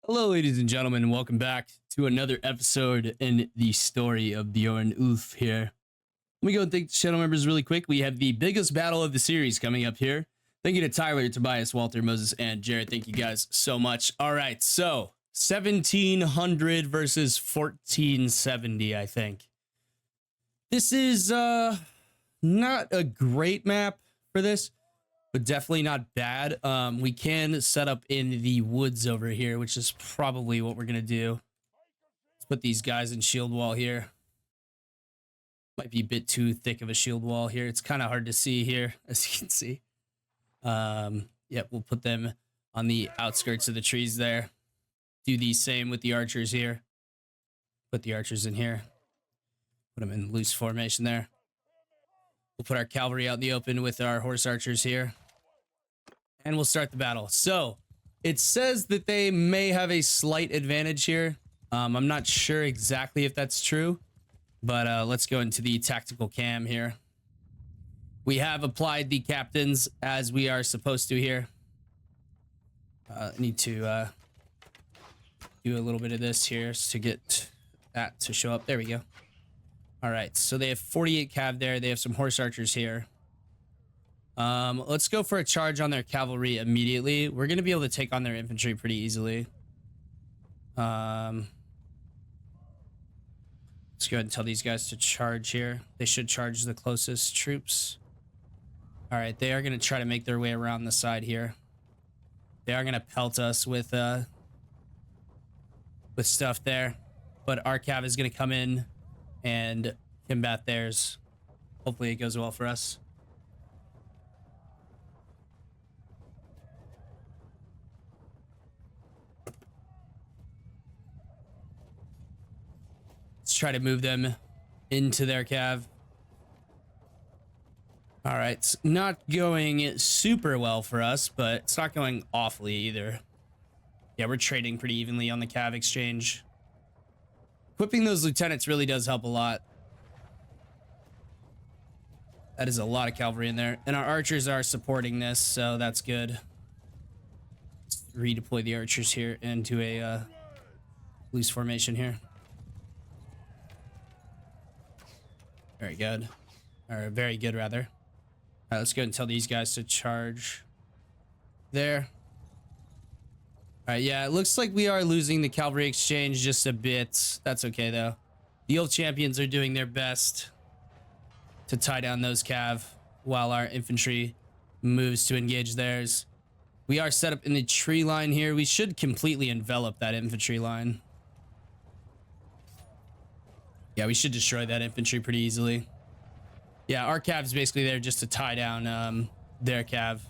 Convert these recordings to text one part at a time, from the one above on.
Hello, ladies and gentlemen, and welcome back to another episode in the story of Bjorn Ulf here. Let me go and thank the channel members really quick. We have the biggest battle of the series coming up here. Thank you to Tyler, Tobias, Walter, Moses, and Jared. Thank you guys so much. All right, so 1700 versus 1470, I think. This is not a great map for this, but definitely not bad. We can set up in the woods over here, which is probably what we're gonna do. Let's put these guys in shield wall here. Might be a bit too thick of a shield wall here. It's kind of hard to see here, as you can see. Yep, we'll put them on the outskirts of the trees there. Do the same with the archers here. Put the archers in here. Put them in loose formation there. We'll put our cavalry out in the open with our horse archers here. And we'll start the battle. So, it says that they may have a slight advantage here. I'm not sure exactly if that's true. But let's go into the tactical cam here. We have applied the captains as we are supposed to here. Need to do a little bit of this here to get that to show up. There we go. All right, so they have 48 cav there. They have some horse archers here. Let's go for a charge on their cavalry immediately. We're going to be able to take on their infantry pretty easily. Let's go ahead and tell these guys to charge here. They should charge the closest troops. All right, they are going to try to make their way around the side here. They are going to pelt us with stuff there. But our cav is going to come in and combat theirs. Hopefully it goes well for us. Let's try to move them into their cav. All right, it's not going super well for us, but it's not going awfully either. Yeah, we're trading pretty evenly on the cav exchange. Equipping those lieutenants really does help a lot. That is a lot of cavalry in there. And our archers are supporting this, so that's good. Let's redeploy the archers here into a loose formation here. Very good. Or very good, rather. All right, let's go and tell these guys to charge there. All right, yeah, it looks like we are losing the cavalry exchange just a bit. That's okay, though. The old champions are doing their best to tie down those cav while our infantry moves to engage theirs. We are set up in the tree line here. We should completely envelop that infantry line. Yeah, we should destroy that infantry pretty easily. Yeah, our cav's basically there just to tie down their cav.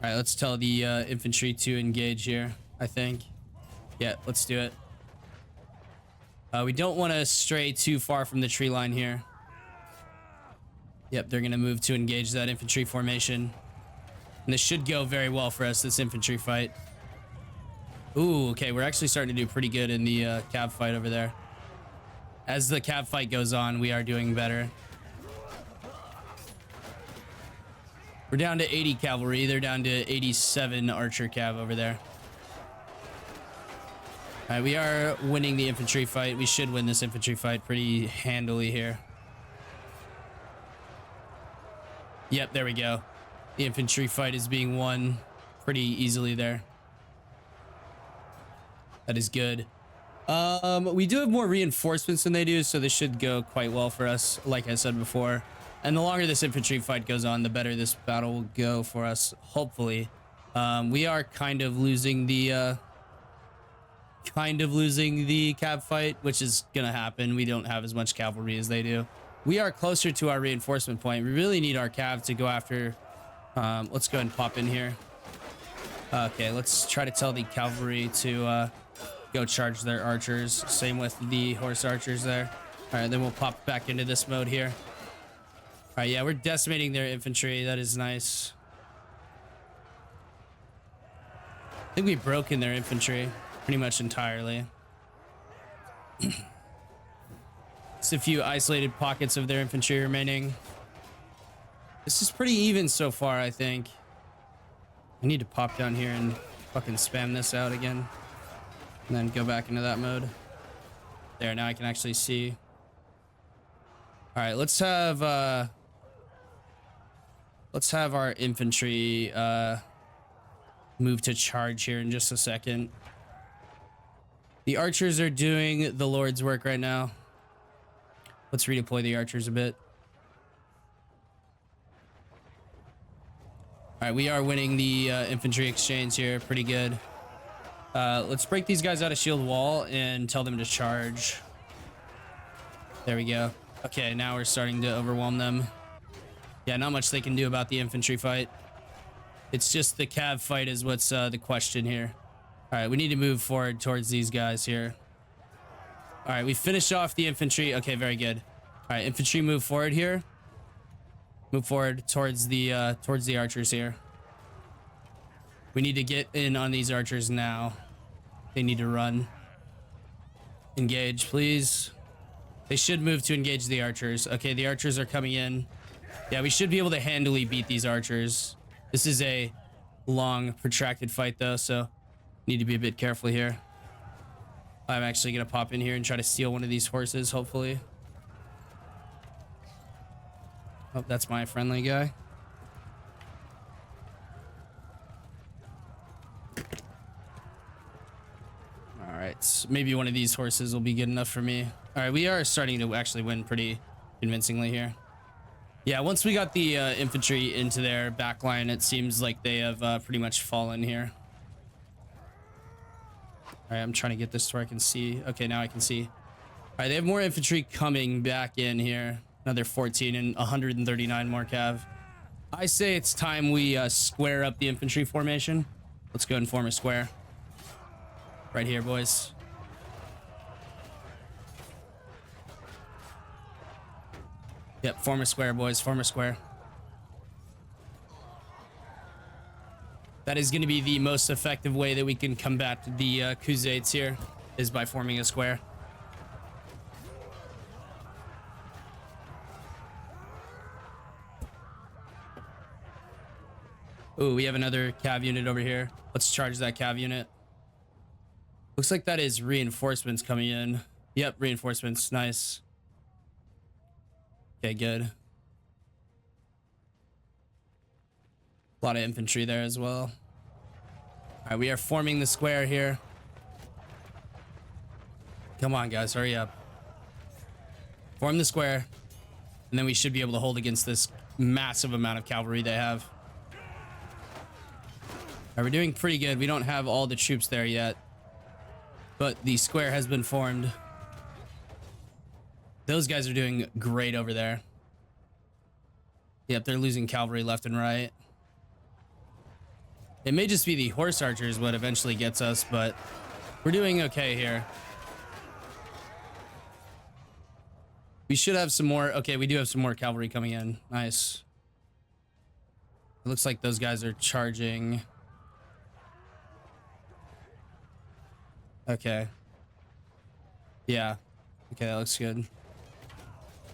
All right, let's tell the infantry to engage here, I think. Yeah, let's do it. We don't want to stray too far from the tree line here. Yep, they're going to move to engage that infantry formation. And this should go very well for us, this infantry fight. Ooh, okay, we're actually starting to do pretty good in the cav fight over there. As the cav fight goes on, we are doing better. We're down to 80 cavalry. They're down to 87 archer cav over there. All right, we are winning the infantry fight. We should win this infantry fight pretty handily here. Yep, there we go. The infantry fight is being won pretty easily there. That is good. We do have more reinforcements than they do, so this should go quite well for us, like I said before. And the longer this infantry fight goes on, the better this battle will go for us, hopefully. We are kind of losing the cav fight, which is gonna happen. We don't have as much cavalry as they do. We are closer to our reinforcement point. We really need our cav to go after. Let's go ahead and pop in here. Okay, let's try to tell the cavalry to go charge their archers. Same with the horse archers there. All right, then we'll pop back into this mode here. All right, yeah, we're decimating their infantry. That is nice. I think we've broken their infantry pretty much entirely. Just a few isolated pockets of their infantry remaining. This is pretty even so far, I think. I need to pop down here and fucking spam this out again. And then go back into that mode. There, now I can actually see. All right, let's have our infantry move to charge here in just a second. The archers are doing the Lord's work right now. Let's redeploy the archers a bit. All right, we are winning the infantry exchange here. Pretty good. Let's break these guys out of shield wall and tell them to charge. There we go. Okay, now we're starting to overwhelm them. Yeah, not much they can do about the infantry fight. It's just the cav fight is what's the question here. All right, we need to move forward towards these guys here. All right, we finished off the infantry. Okay, very good. All right, infantry move forward here. Move forward towards the archers here. We need to get in on these archers now. They need to run. Engage, please. They should move to engage the archers. Okay, the archers are coming in. Yeah, we should be able to handily beat these archers. This is a long, protracted fight, though, so need to be a bit careful here. I'm actually going to pop in here and try to steal one of these horses, hopefully. Oh, that's my friendly guy. All right, maybe one of these horses will be good enough for me. All right, we are starting to actually win pretty convincingly here. Yeah, once we got the infantry into their backline, it seems like they have pretty much fallen here. All right, I'm trying to get this to where I can see. Okay, now I can see. All right, they have more infantry coming back in here. Another 14 and 139 more cav. I say it's time we square up the infantry formation. Let's go and form a square. Right here, boys. Yep, form a square, boys. Form a square. That is going to be the most effective way that we can combat the Khuzaits here, is by forming a square. Ooh, we have another cav unit over here. Let's charge that cav unit. Looks like that is reinforcements coming in. Yep, reinforcements. Nice. Okay, good. A lot of infantry there as well. All right, we are forming the square here. Come on, guys, hurry up. Form the square, and then we should be able to hold against this massive amount of cavalry they have. All right, we're doing pretty good. We don't have all the troops there yet, but the square has been formed. Those guys are doing great over there. Yep, they're losing cavalry left and right. It may just be the horse archers what eventually gets us, but we're doing okay here. We should have some more. Okay, we do have some more cavalry coming in. Nice. It looks like those guys are charging. Okay. Yeah. Okay, that looks good.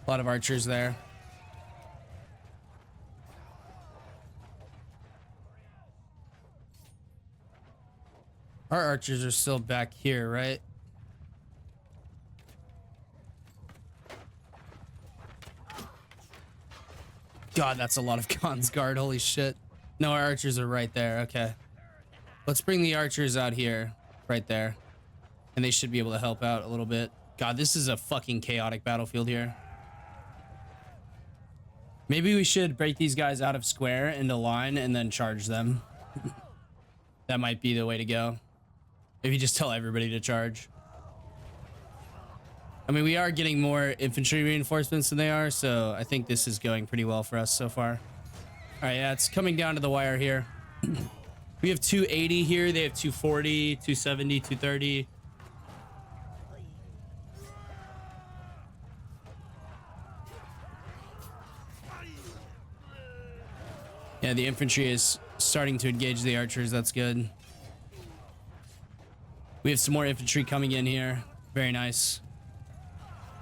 A lot of archers there. Our archers are still back here, right? God, that's a lot of Khan's Guard. Holy shit. No, our archers are right there. Okay. Let's bring the archers out here. Right there. And they should be able to help out a little bit. God, this is a fucking chaotic battlefield here. Maybe we should break these guys out of square into line and then charge them. That might be the way to go. Maybe just tell everybody to charge. I mean, we are getting more infantry reinforcements than they are, so I think this is going pretty well for us so far. All right, yeah, it's coming down to the wire here. We have 280 here. They have 240, 270, 230. Yeah, the infantry is starting to engage the archers. That's good. We have some more infantry coming in here. Very nice.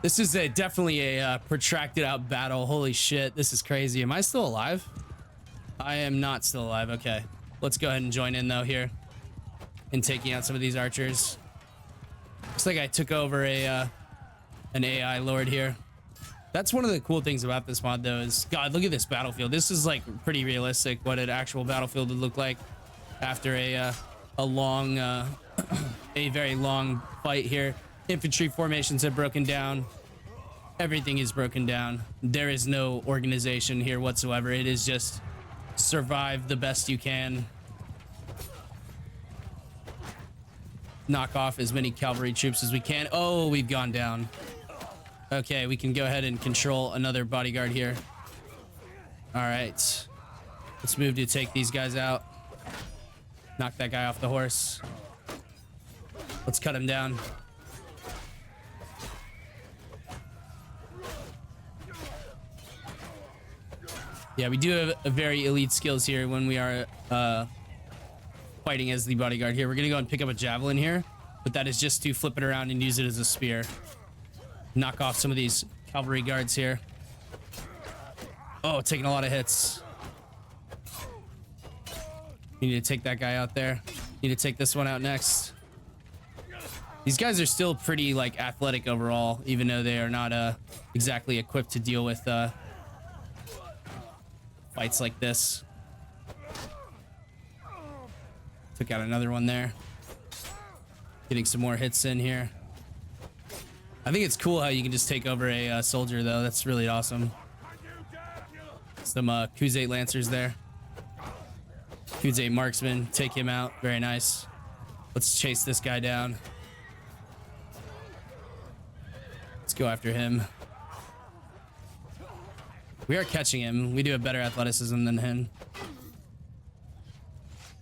This is definitely a protracted out battle. Holy shit, this is crazy. Am I still alive? I am not still alive. Okay, let's go ahead and join in though here in taking out some of these archers. like I took over an AI lord here. That's one of the cool things about this mod, though, is God, look at this battlefield. This is like pretty realistic what an actual battlefield would look like after a long, a very long fight here. Infantry formations have broken down. Everything is broken down. There is no organization here whatsoever. It is just survive the best you can. Knock off as many cavalry troops as we can. Oh, we've gone down. Okay, we can go ahead and control another bodyguard here. All right. Let's move to take these guys out. Knock that guy off the horse. Let's cut him down. Yeah, we do have a very elite skills here when we are fighting as the bodyguard here. We're gonna go and pick up a javelin here, but that is just to flip it around and use it as a spear. Knock off some of these cavalry guards here. Oh, taking a lot of hits. We need to take that guy out there. Need to take this one out next. These guys are still pretty like athletic overall, even though they are not exactly equipped to deal with fights like this. Took out another one there. Getting some more hits in here. I think it's cool how you can just take over a soldier, though. That's really awesome. Some Khuzait Lancers there. Khuzait Marksman. Take him out. Very nice. Let's chase this guy down. Let's go after him. We are catching him. We do have better athleticism than him.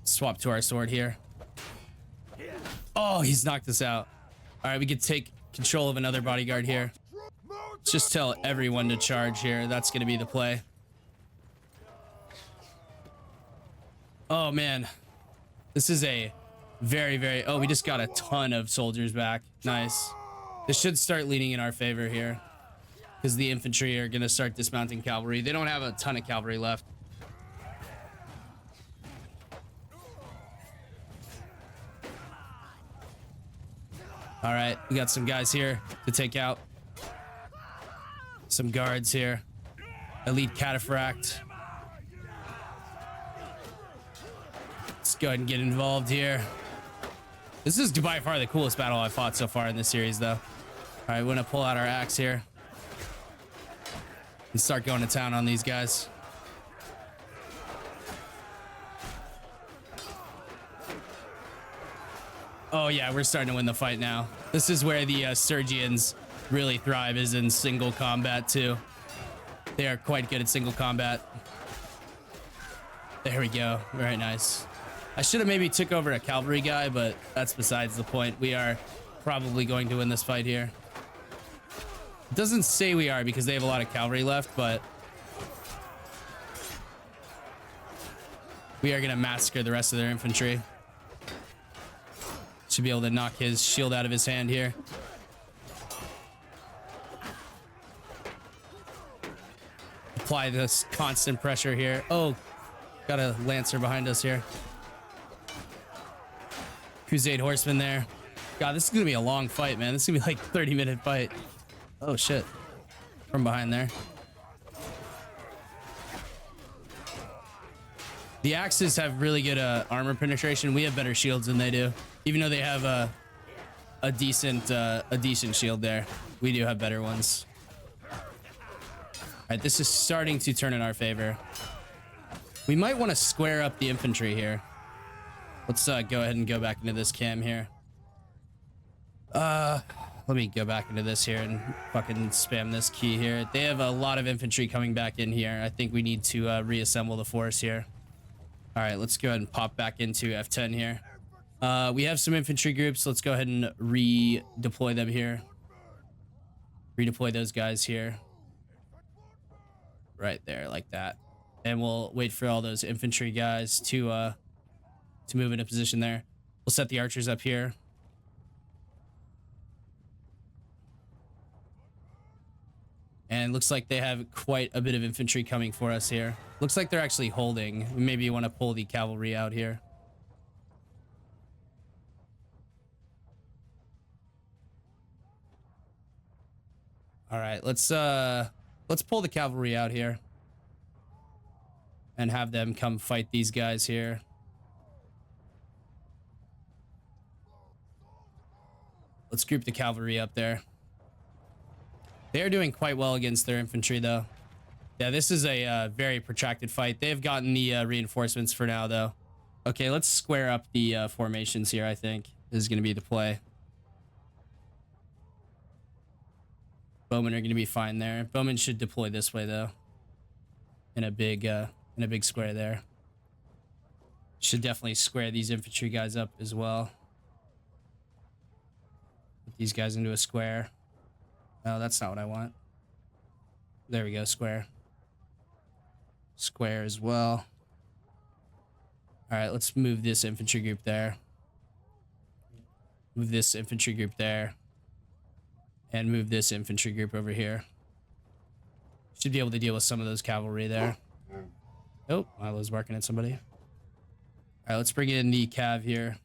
Swap to our sword here. Oh, he's knocked us out. All right, we can take control of another bodyguard here. Let's just tell everyone to charge here. That's going to be the play. Oh, man. This is a very, very... Oh, we just got a ton of soldiers back. Nice. This should start leaning in our favor here, because the infantry are going to start dismounting cavalry. They don't have a ton of cavalry left. All right, we got some guys here to take out. Some guards here. Elite Cataphract. Let's go ahead and get involved here. This is by far the coolest battle I've fought so far in this series, though. All right, we're going to pull out our axe here and start going to town on these guys. Oh yeah, we're starting to win the fight now. This is where the Sturgians really thrive, is in single combat too. They are quite good at single combat. There we go. Very nice. I should have maybe took over a cavalry guy, but that's besides the point. We are probably going to win this fight here. It doesn't say we are because they have a lot of cavalry left, but we are going to massacre the rest of their infantry. Should be able to knock his shield out of his hand here. Apply this constant pressure here. Oh, got a Lancer behind us here. Crusade Horseman there. God, this is going to be a long fight, man. This is going to be like a 30-minute fight. Oh, shit. From behind there. The axes have really good armor penetration. We have better shields than they do. Even though they have a decent shield there, we do have better ones. All right, this is starting to turn in our favor. We might want to square up the infantry here. Let's go ahead and go back into this cam here. Let me go back into this here and fucking spam this key here. They have a lot of infantry coming back in here. I think we need to reassemble the force here. All right, let's go ahead and pop back into F10 here. We have some infantry groups. Let's go ahead and redeploy them here. Redeploy those guys here. Right there, like that. And we'll wait for all those infantry guys to move into position there. We'll set the archers up here. And looks like they have quite a bit of infantry coming for us here. Looks like they're actually holding. Maybe you want to pull the cavalry out here. All right, let's pull the cavalry out here and have them come fight these guys here. Let's group the cavalry up there. They are doing quite well against their infantry, though. Yeah, this is a very protracted fight. They've gotten the reinforcements for now, though. Okay, let's square up the formations here, I think. This is going to be the play. Bowmen are going to be fine there. Bowmen should deploy this way, though. In a big square there. Should definitely square these infantry guys up as well. Put these guys into a square. Oh, that's not what I want. There we go, square. Square as well. All right, let's move this infantry group there. Move this infantry group there. And move this infantry group over here. Should be able to deal with some of those cavalry there. Oh, Milo's barking at somebody. All right, let's bring in the cav here.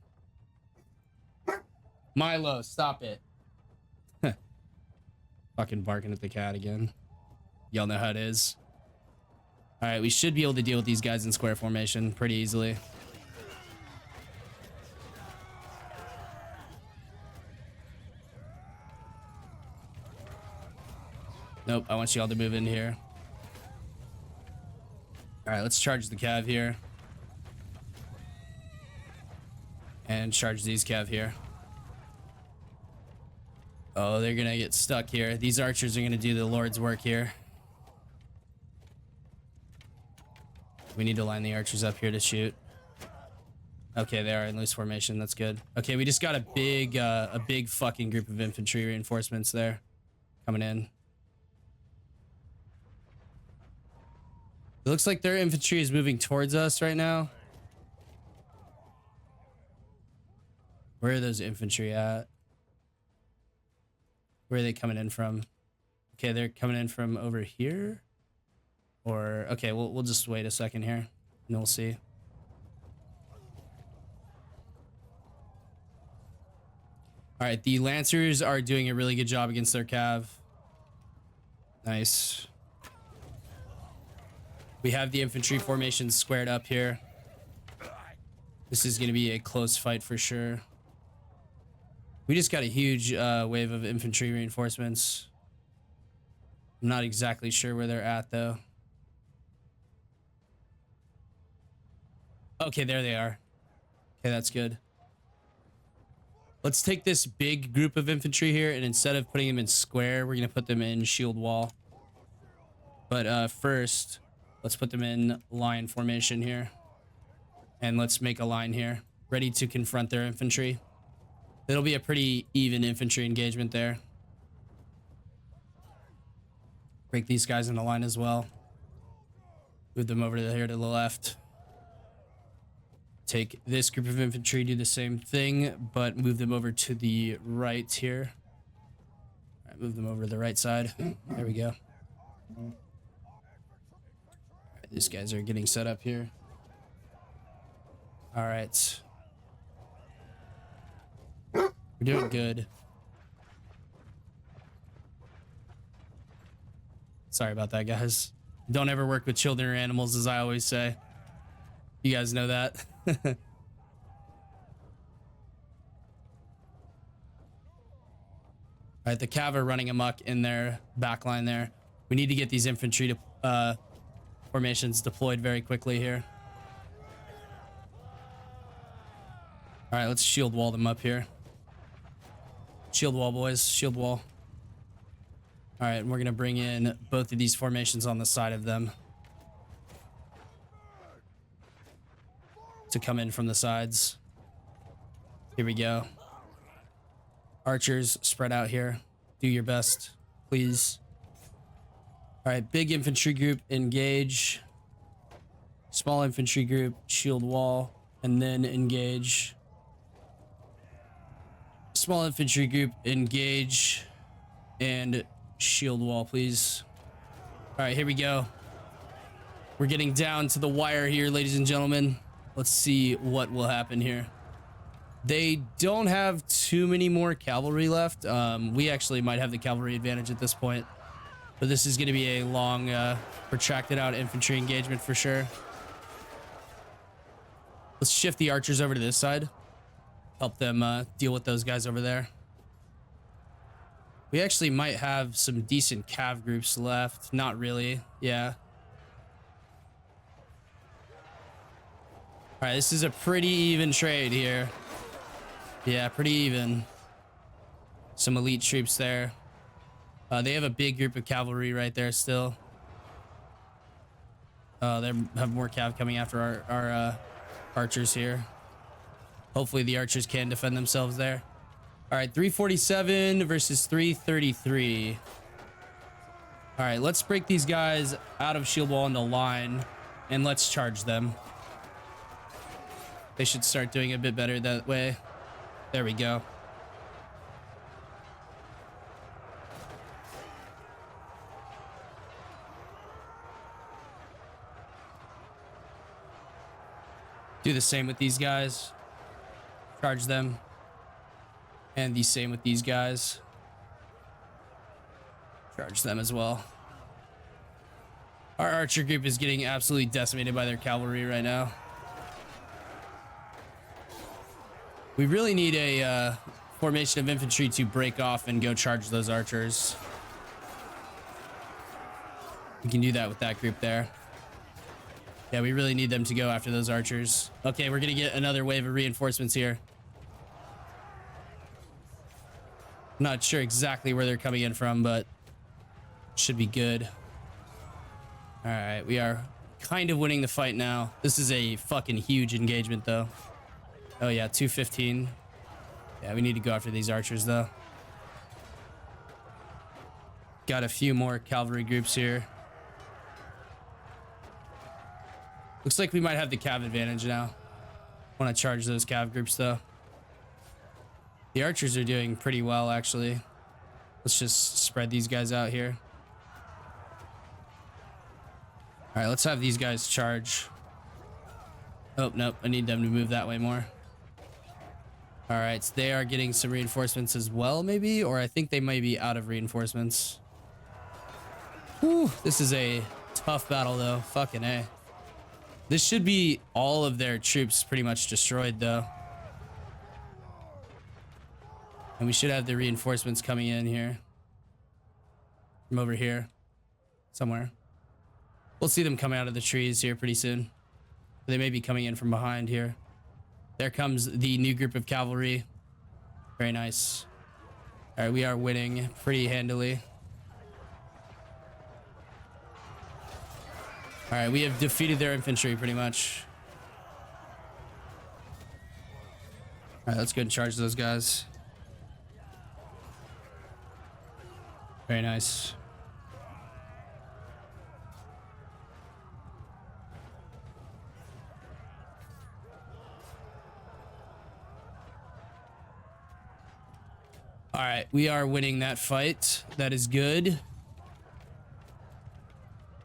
Milo, stop it. Fucking barking at the cat again. Y'all know how it is. All right, we should be able to deal with these guys in square formation pretty easily. Nope, I want you all to move in here. All right, let's charge the cav here. And charge these cav here. Oh, they're gonna get stuck here. These archers are gonna do the Lord's work here. We need to line the archers up here to shoot. Okay, they are in loose formation. That's good. Okay, we just got a big fucking group of infantry reinforcements there coming in. It looks like their infantry is moving towards us right now. Where are those infantry at? Where are they coming in from? Okay, they're coming in from over here. Or okay, we'll just wait a second here and we'll see. All right, the Lancers are doing a really good job against their cav. Nice. We have the infantry formation squared up here. This is going to be a close fight for sure. We just got a huge wave of infantry reinforcements. I'm not exactly sure where they're at, though. Okay, there they are. Okay, that's good. Let's take this big group of infantry here, and instead of putting them in square, we're going to put them in shield wall. But first, let's put them in line formation here. And let's make a line here, ready to confront their infantry. It'll be a pretty even infantry engagement there. Break these guys into line as well. Move them over to here to the left. Take this group of infantry, do the same thing, but move them over to the right here. All right, move them over to the right side. There we go. All right, these guys are getting set up here. All right. We're doing good. Sorry about that, guys. Don't ever work with children or animals, as I always say. You guys know that. All right, the cav are running amok in their back line there. We need to get these infantry formations deployed very quickly here. All right, let's shield wall them up here. Shield wall, boys. Shield wall. All right, and we're going to bring in both of these formations on the side of them to come in from the sides. Here we go. Archers, spread out here. Do your best, please. All right, big infantry group, engage. Small infantry group, shield wall, and then engage. Small infantry group, engage, and shield wall, please. All right, here we go. We're getting down to the wire here, ladies and gentlemen. Let's see what will happen here. They don't have too many more cavalry left. We actually might have the cavalry advantage at this point. But this is going to be a long, protracted out infantry engagement for sure. Let's shift the archers over to this side. Help them deal with those guys over there. We actually might have some decent cav groups left. Not really. Yeah. All right, this is a pretty even trade here. Yeah, pretty even. Some elite troops there. They have a big group of cavalry right there still. They have more cav coming after our archers here. Hopefully the archers can defend themselves there. All right, 347 versus 333. All right, let's break these guys out of shield wall into line and let's charge them. They should start doing a bit better that way. There we go. Do the same with these guys. Charge them. And the same with these guys. Charge them as well. Our archer group is getting absolutely decimated by their cavalry right now. We really need a formation of infantry to break off and go charge those archers. We can do that with that group there. Yeah, we really need them to go after those archers. Okay, we're gonna get another wave of reinforcements here. I'm not sure exactly where they're coming in from, but should be good. All right, we are kind of winning the fight now. This is a fucking huge engagement though. Oh yeah, 215. Yeah, we need to go after these archers though. Got a few more cavalry groups here. Looks like we might have the cav advantage now. Want to charge those cav groups though. The archers are doing pretty well actually. Let's just spread these guys out here. All right, let's have these guys charge. Oh, nope, I need them to move that way more. All right, so they are getting some reinforcements as well maybe, or I think they might be out of reinforcements. Whew, this is a tough battle though, fucking A. This should be all of their troops pretty much destroyed though. And we should have the reinforcements coming in here. From over here. Somewhere. We'll see them coming out of the trees here pretty soon. They may be coming in from behind here. There comes the new group of cavalry. Very nice. All right, we are winning pretty handily. All right, we have defeated their infantry pretty much. All right, let's go and charge those guys. Very nice. All right, we are winning that fight. That is good.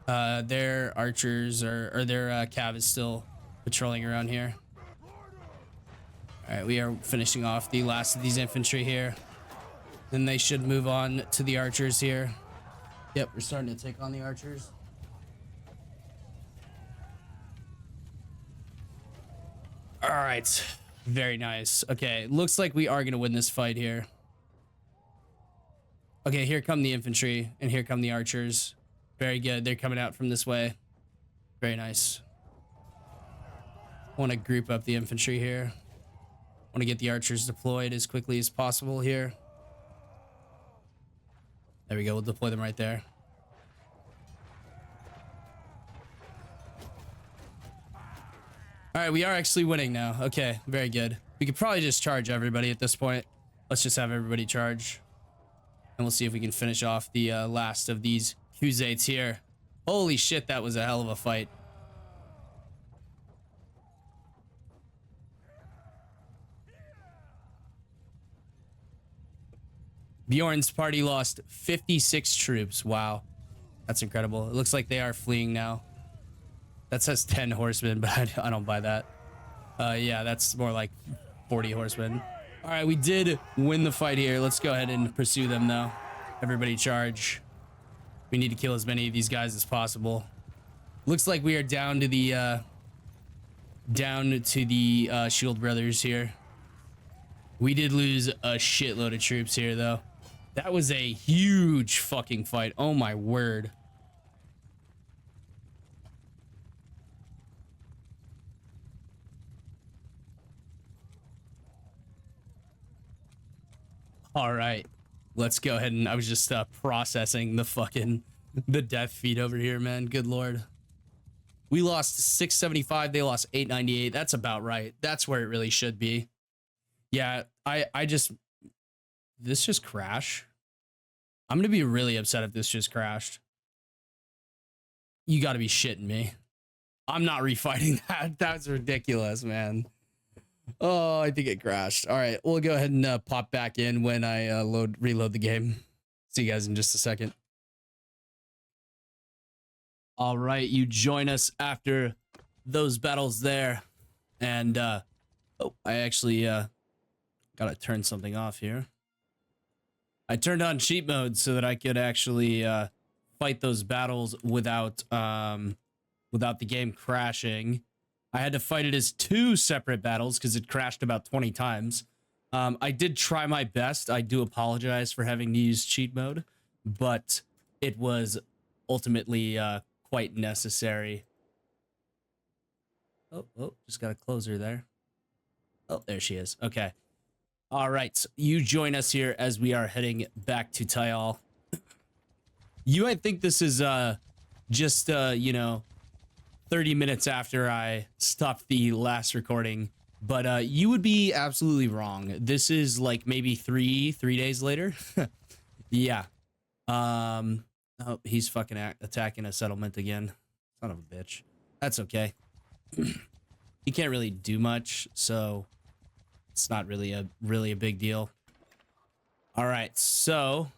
Their archers or their cav is still patrolling around here. All right, we are finishing off the last of these infantry here. Then they should move on to the archers here. Yep, we're starting to take on the archers. All right, very nice. Okay, looks like we are gonna win this fight here. Okay, here come the infantry and here come the archers. Very good. They're coming out from this way. Very nice. I want to group up the infantry here. I want to get the archers deployed as quickly as possible here. There we go. We'll deploy them right there. All right, we are actually winning now. Okay, very good. We could probably just charge everybody at this point. Let's just have everybody charge. And we'll see if we can finish off the last of these Crusades here. Holy shit, that was a hell of a fight. Bjorn's party lost 56 troops. Wow. That's incredible. It looks like they are fleeing now. That says 10 horsemen, but I don't buy that. Yeah, that's more like 40 horsemen. All right, we did win the fight here. Let's go ahead and pursue them though. Everybody charge. We need to kill as many of these guys as possible. Looks like we are down to the Shield Brothers here. We did lose a shitload of troops here, though. That was a huge fucking fight. Oh my word. All right, let's go ahead and I was just processing the death feed over here, man. Good lord. We lost 675. They lost 898. That's about right. That's where it really should be. Yeah, this just crashed. I'm gonna be really upset if this just crashed. You gotta be shitting me. I'm not refighting that. That's ridiculous, man. Oh, I think it crashed. All right, we'll go ahead and pop back in when I reload the game. See you guys in just a second. All right, you join us after those battles there. And oh, I actually gotta turn something off here. I turned on cheat mode so that I could actually fight those battles without the game crashing. I had to fight it as 2 separate battles because it crashed about 20 times. I did try my best. I do apologize for having to use cheat mode, but it was ultimately quite necessary. Oh, just got a closer there. Oh, there she is. Okay. All right, so you join us here as we are heading back to Tyal. You might think this is just you know, 30 minutes after I stopped the last recording, but you would be absolutely wrong. This is like maybe three days later. Yeah. Oh, he's fucking attacking a settlement again. Son of a bitch. That's okay. He can't really do much, so it's not really a big deal. All right, so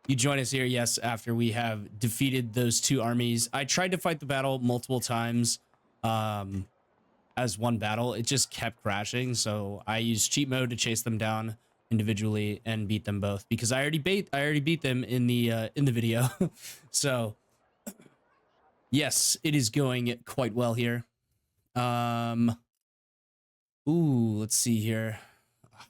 you join us here, yes, after we have defeated those 2 armies. I tried to fight the battle multiple times as one battle. It just kept crashing, so I used cheat mode to chase them down individually and beat them both because I already beat them in the video. So yes, it is going quite well here. Ooh, let's see here.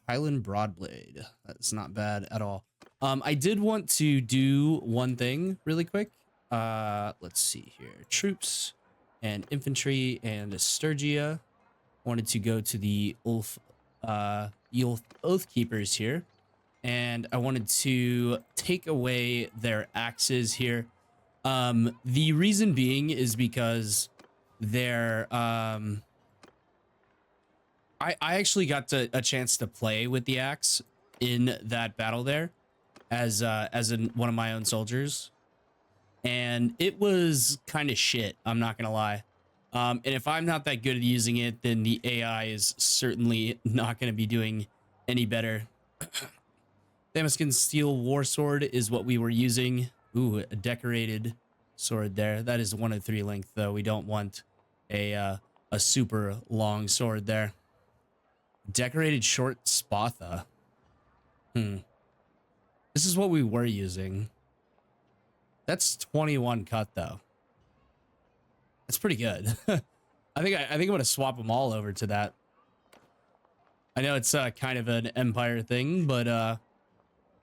Highland Broadblade. That's not bad at all. I did want to do one thing really quick. Let's see here. Troops and infantry and Sturgia. Wanted to go to the Oath Keepers here. And I wanted to take away their axes here. The reason being is because they're I actually got a chance to play with the axe in that battle there as one of my own soldiers, and it was kind of shit. I'm not gonna lie. And if I'm not that good at using it, then the AI is certainly not gonna be doing any better. Damascus Steel War Sword is what we were using. Ooh, a decorated sword there. That is 1 of 3 length, though. We don't want a super long sword there. Decorated short spatha. This is what we were using. That's 21 cut, though. That's pretty good. I think I'm gonna swap them all over to that. I know it's kind of an empire thing, but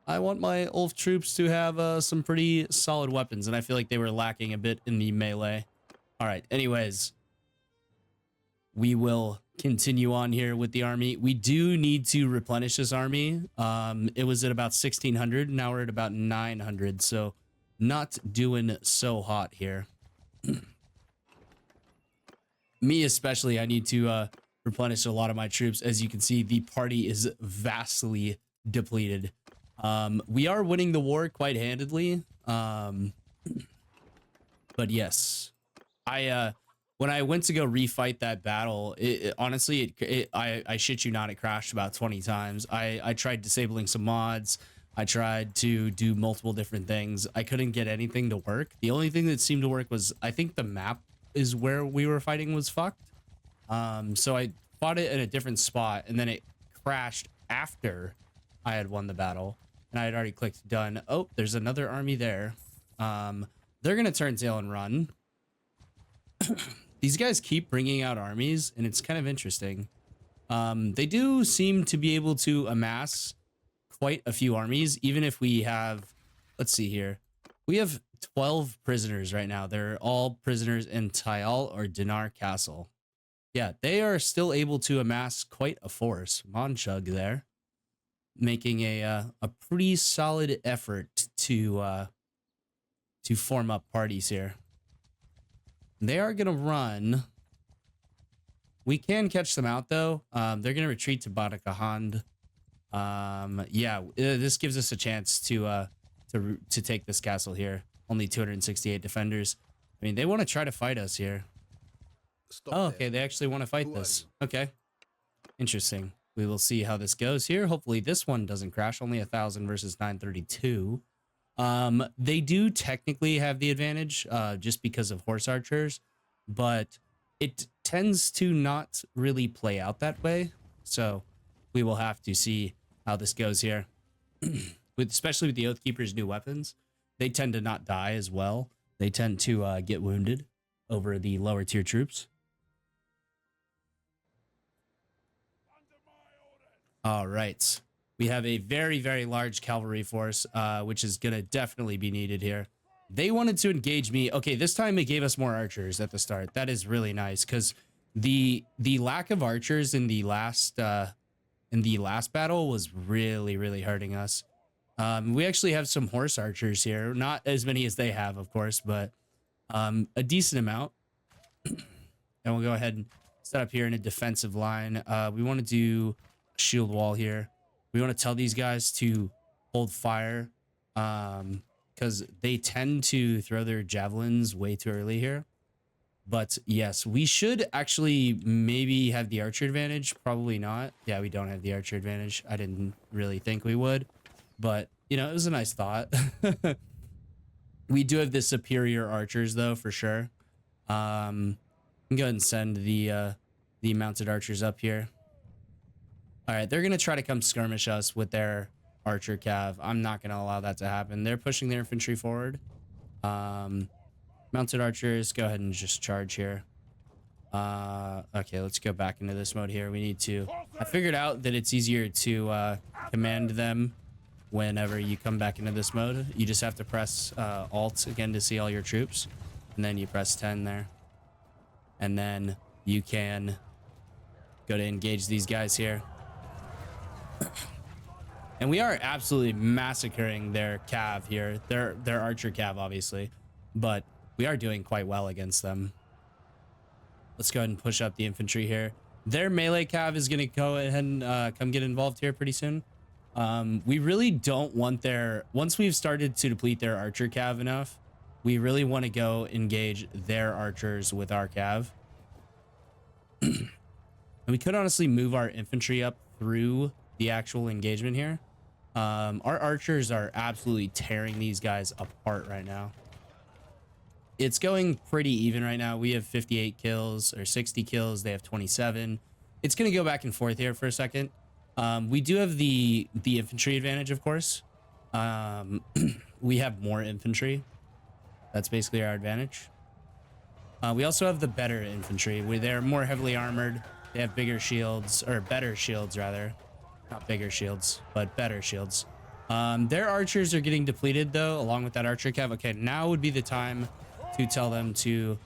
I want my Ulf troops to have some pretty solid weapons, and I feel like they were lacking a bit in the melee. All right, anyways, we will continue on here with the army. We do need to replenish this army. It was at about 1600, now we're at about 900, so not doing so hot here. Me especially, I need to replenish a lot of my troops. As you can see, the party is vastly depleted. We are winning the war quite handedly. But yes, when I went to go refight that battle, honestly, I shit you not, it crashed about 20 times. I tried disabling some mods. I tried to do multiple different things. I couldn't get anything to work. The only thing that seemed to work was, I think the map is where we were fighting was fucked. So I fought it in a different spot, and then it crashed after I had won the battle, and I had already clicked done. Oh, there's another army there. They're gonna turn tail and run. These guys keep bringing out armies, and it's kind of interesting. They do seem to be able to amass quite a few armies, even if we have, let's see here. We have 12 prisoners right now. They're all prisoners in Tyal or Dinar Castle. Yeah, they are still able to amass quite a force. Monchug there, making a pretty solid effort to form up parties here. They are gonna run. We can catch them out though. They're gonna retreat to Badakahand. Yeah, this gives us a chance to take this castle here. Only 268 defenders. I mean, they want to try to fight us here. Oh, okay, they actually want to fight this. Okay, interesting. We will see how this goes here. Hopefully this one doesn't crash. Only 1,000 versus 932. They do technically have the advantage just because of horse archers, but it tends to not really play out that way. So we will have to see how this goes here. Especially with the Oathkeeper's new weapons, they tend to not die as well. They tend to get wounded over the lower tier troops. All right. We have a very, very large cavalry force, which is going to definitely be needed here. They wanted to engage me. Okay, this time it gave us more archers at the start. That is really nice because the lack of archers in the last battle was really, really hurting us. We actually have some horse archers here. Not as many as they have, of course, but a decent amount. And we'll go ahead and set up here in a defensive line. We want to do a shield wall here. We want to tell these guys to hold fire because they tend to throw their javelins way too early here. But yes, we should actually maybe have the archer advantage. Probably not. Yeah, we don't have the archer advantage. I didn't really think we would. But, you know, it was a nice thought. We do have the superior archers, though, for sure. I'm going to go ahead and send the mounted archers up here. All right, they're going to try to come skirmish us with their archer cav. I'm not going to allow that to happen. They're pushing their infantry forward. Mounted archers, go ahead and just charge here. Okay, let's go back into this mode here. We need to... I figured out that it's easier to command them whenever you come back into this mode. You just have to press Alt again to see all your troops. And then you press 10 there. And then you can go to engage these guys here. And we are absolutely massacring their cav here. Their archer cav, obviously. But we are doing quite well against them. Let's go ahead and push up the infantry here. Their melee cav is going to go ahead and come get involved here pretty soon. We really don't want their... Once we've started to deplete their archer cav enough, we really want to go engage their archers with our cav. And we could honestly move our infantry up through the actual engagement here. Our archers are absolutely tearing these guys apart right now. It's going pretty even right now. We have 58 kills or 60 kills. They have 27. It's going to go back and forth here for a second. We do have the infantry advantage, of course. We have more infantry. That's basically our advantage. We also have the better infantry, where they're more heavily armored. They have bigger shields, or better shields, rather. Not bigger shields, but better shields. Their archers are getting depleted, though, along with that archer cav. Okay, now would be the time to tell them to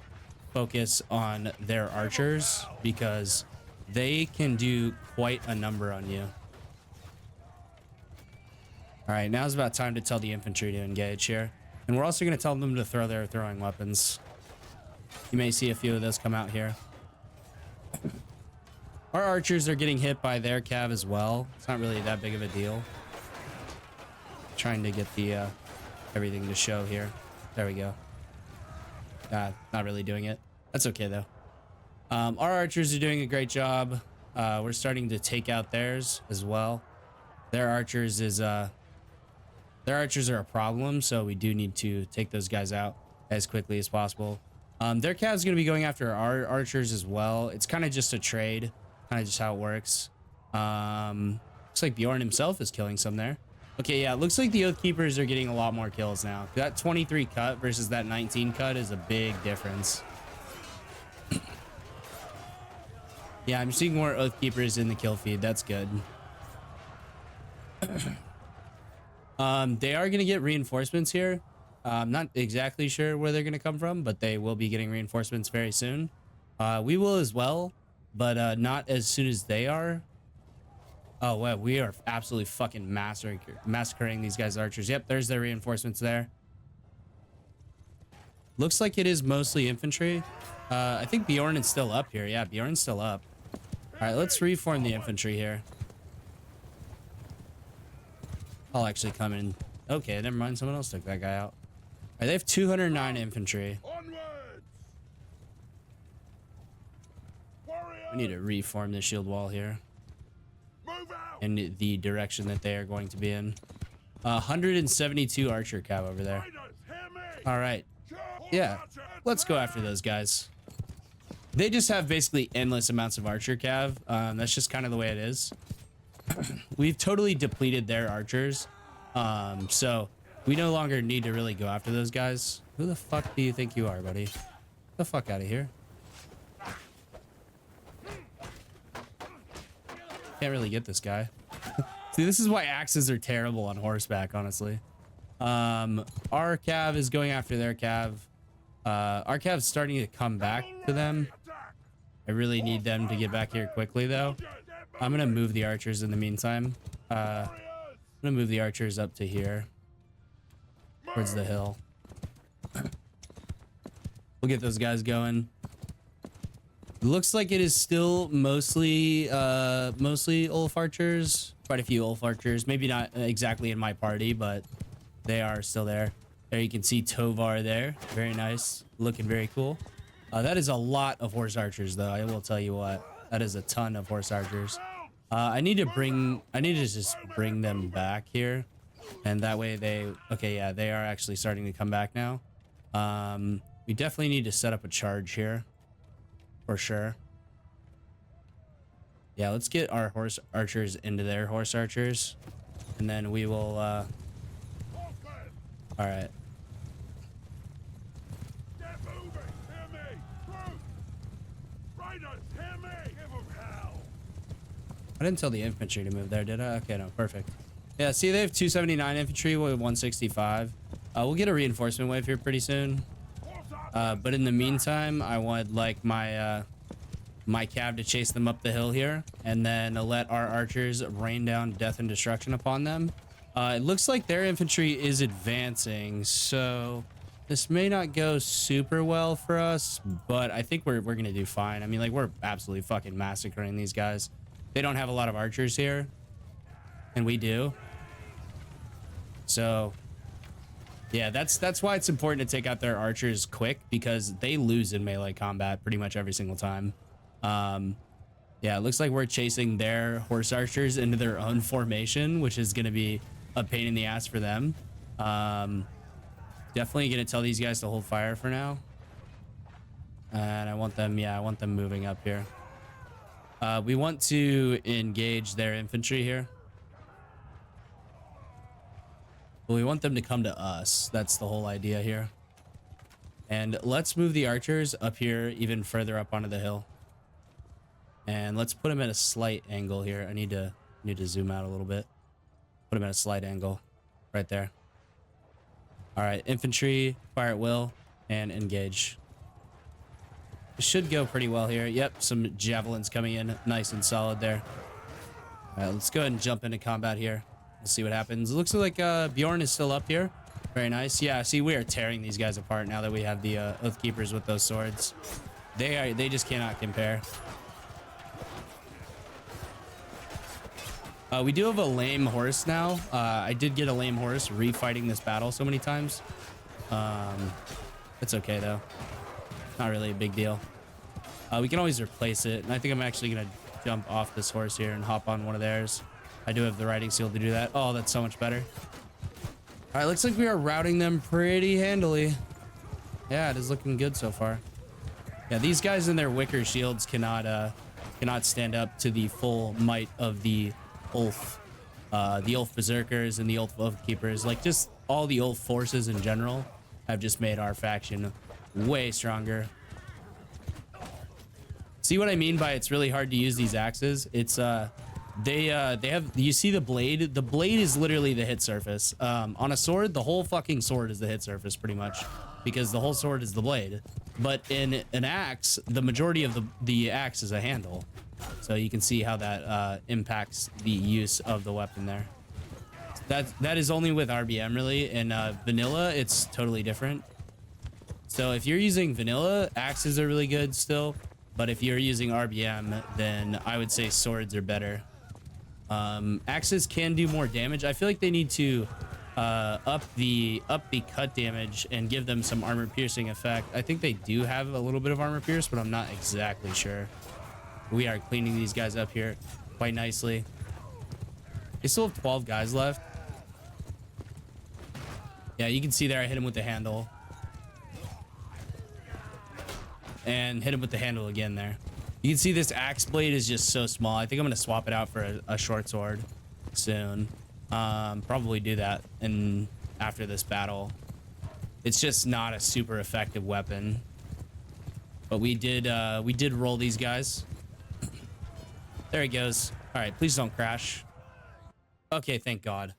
focus on their archers, because they can do quite a number on you. All right, now's about time to tell the infantry to engage here. And we're also going to tell them to throw their throwing weapons. You may see a few of those come out here. Our archers are getting hit by their cav as well. It's not really that big of a deal. Trying to get the everything to show here. There we go. Not really doing it. That's okay though. Our archers are doing a great job. We're starting to take out theirs as well. Their archers are a problem, so we do need to take those guys out as quickly as possible. Their cav's going to be going after our archers as well. It's kind of just a trade, kind of just how it works. Looks like Bjorn himself is killing some there. Okay, yeah, it looks like the Oath Keepers are getting a lot more kills now. That 23 cut versus that 19 cut is a big difference. Yeah, I'm seeing more Oath Keepers in the kill feed. That's good. They are going to get reinforcements here. I'm not exactly sure where they're going to come from, but they will be getting reinforcements very soon. We will as well, but not as soon as they are. Oh, wow, we are absolutely fucking massacring these guys' archers. Yep, there's their reinforcements there. Looks like it is mostly infantry. I think Bjorn is still up here. Yeah, Bjorn's still up. All right, let's reform the infantry here. I'll actually come in. Okay, never mind. Someone else took that guy out. All right, they have 209 infantry. We need to reform the shield wall here in the direction that they are going to be in. 172 archer cav over there. All right. Yeah, let's go after those guys. They just have basically endless amounts of archer cav. That's just kind of the way it is. We've totally depleted their archers. So we no longer need to really go after those guys. Who the fuck do you think you are, buddy? Get the fuck out of here. Can't really get this guy. See, this is why axes are terrible on horseback, honestly. Our cav is going after their cav. Our cav's starting to come back to them. I really need them to get back here quickly, though. I'm gonna move the archers in the meantime. I'm gonna move the archers up to here, towards the hill. We'll get those guys going. Looks like it is still mostly Ulf archers. Quite a few Ulf archers. Maybe not exactly in my party, but they are still there. There you can see Tovar there. Very nice. Looking very cool. That is a lot of horse archers, though. I will tell you what. That is a ton of horse archers. I need to just bring them back here. And that way they... Okay, yeah, they are actually starting to come back now. We definitely need to set up a charge here. For sure. Yeah, let's get our horse archers into their horse archers. And then we will... Alright. I didn't tell the infantry to move there, did I? Okay, no, perfect. Yeah, see, they have 279 infantry with 165. We'll get a reinforcement wave here pretty soon. But in the meantime, I want like my cav to chase them up the hill here, and then let our archers rain down death and destruction upon them. It looks like their infantry is advancing, so this may not go super well for us, but I think we're gonna do fine. I mean, like, we're absolutely fucking massacring these guys. They don't have a lot of archers here, and we do. So yeah, that's why it's important to take out their archers quick, because they lose in melee combat pretty much every single time. Yeah, it looks like we're chasing their horse archers into their own formation, which is going to be a pain in the ass for them. Definitely going to tell these guys to hold fire for now. And I want them moving up here. We want to engage their infantry here. But we want them to come to us. That's the whole idea here. And let's move the archers up here, even further up onto the hill. And let's put them at a slight angle here. I need to zoom out a little bit. Put them at a slight angle right there. All right, infantry, fire at will, and engage. It should go pretty well here. Yep, some javelins coming in nice and solid there. All right, let's go ahead and jump into combat here. We'll see what happens. It looks like Bjorn is still up here. Very nice. Yeah, see, we are tearing these guys apart now that we have the Oath Keepers with those swords. They just cannot compare. We do have a lame horse now. I did get a lame horse refighting this battle so many times. It's okay though. Not really a big deal. We can always replace it. And I think I'm actually going to jump off this horse here and hop on one of theirs. I do have the riding seal to do that. Oh, that's so much better. All right, looks like we are routing them pretty handily. Yeah, it is looking good so far. Yeah, these guys in their wicker shields cannot stand up to the full might of the Ulf. the Ulf Berserkers and the Ulf Keepers, like just all the Ulf forces in general, have just made our faction way stronger. See what I mean by it's really hard to use these axes? It's they have, you see the blade? The blade is literally the hit surface. On a sword, the whole fucking sword is the hit surface pretty much, because the whole sword is the blade. But in an axe, the majority of the axe is a handle. So you can see how that impacts the use of the weapon there. That is only with RBM really. In vanilla, it's totally different. So if you're using vanilla, axes are really good still. But if you're using RBM, then I would say swords are better. Axes can do more damage. I feel like they need to up the cut damage and give them some armor piercing effect. I think they do have a little bit of armor pierce, but I'm not exactly sure. We are cleaning these guys up here quite nicely. They still have 12 guys left. Yeah, you can see there I hit him with the handle. And hit him with the handle again there. You can see this axe blade is just so small. I think I'm going to swap it out for a short sword soon. Probably do that after this battle. It's just not a super effective weapon. But we did roll these guys. There he goes. All right, please don't crash. Okay, thank God.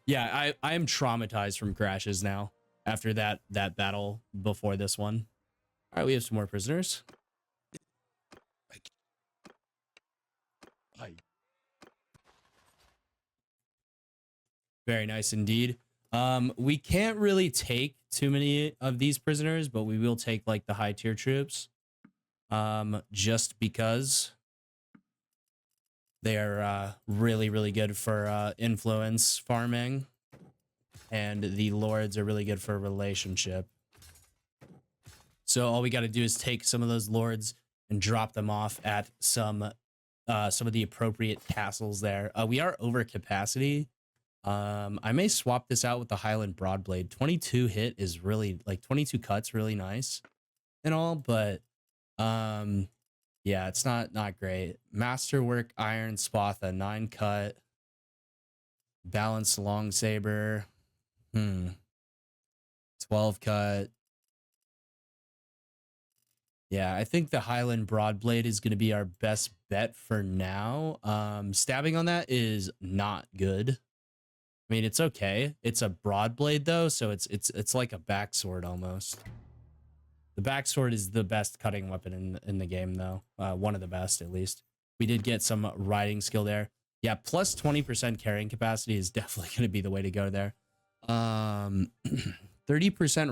Yeah, I am traumatized from crashes now after that battle before this one. All right, we have some more prisoners. Very nice indeed. We can't really take too many of these prisoners, but we will take like the high tier troops. Just because they are really, really good for influence farming. And the lords are really good for relationship. So all we got to do is take some of those lords and drop them off at some of the appropriate castles there. We are over capacity. I may swap this out with the Highland Broadblade. 22 hit is really, like 22 cuts really nice and all, but yeah, it's not great. Masterwork Iron Spatha, 9 cut. Balanced Long Saber. 12 cut. Yeah, I think the Highland Broadblade is going to be our best bet for now. Stabbing on that is not good. I mean, it's okay. It's a broadblade though, so it's like a backsword almost. The backsword is the best cutting weapon in the game though. One of the best at least. We did get some riding skill there. Yeah, plus 20% carrying capacity is definitely going to be the way to go there. 30%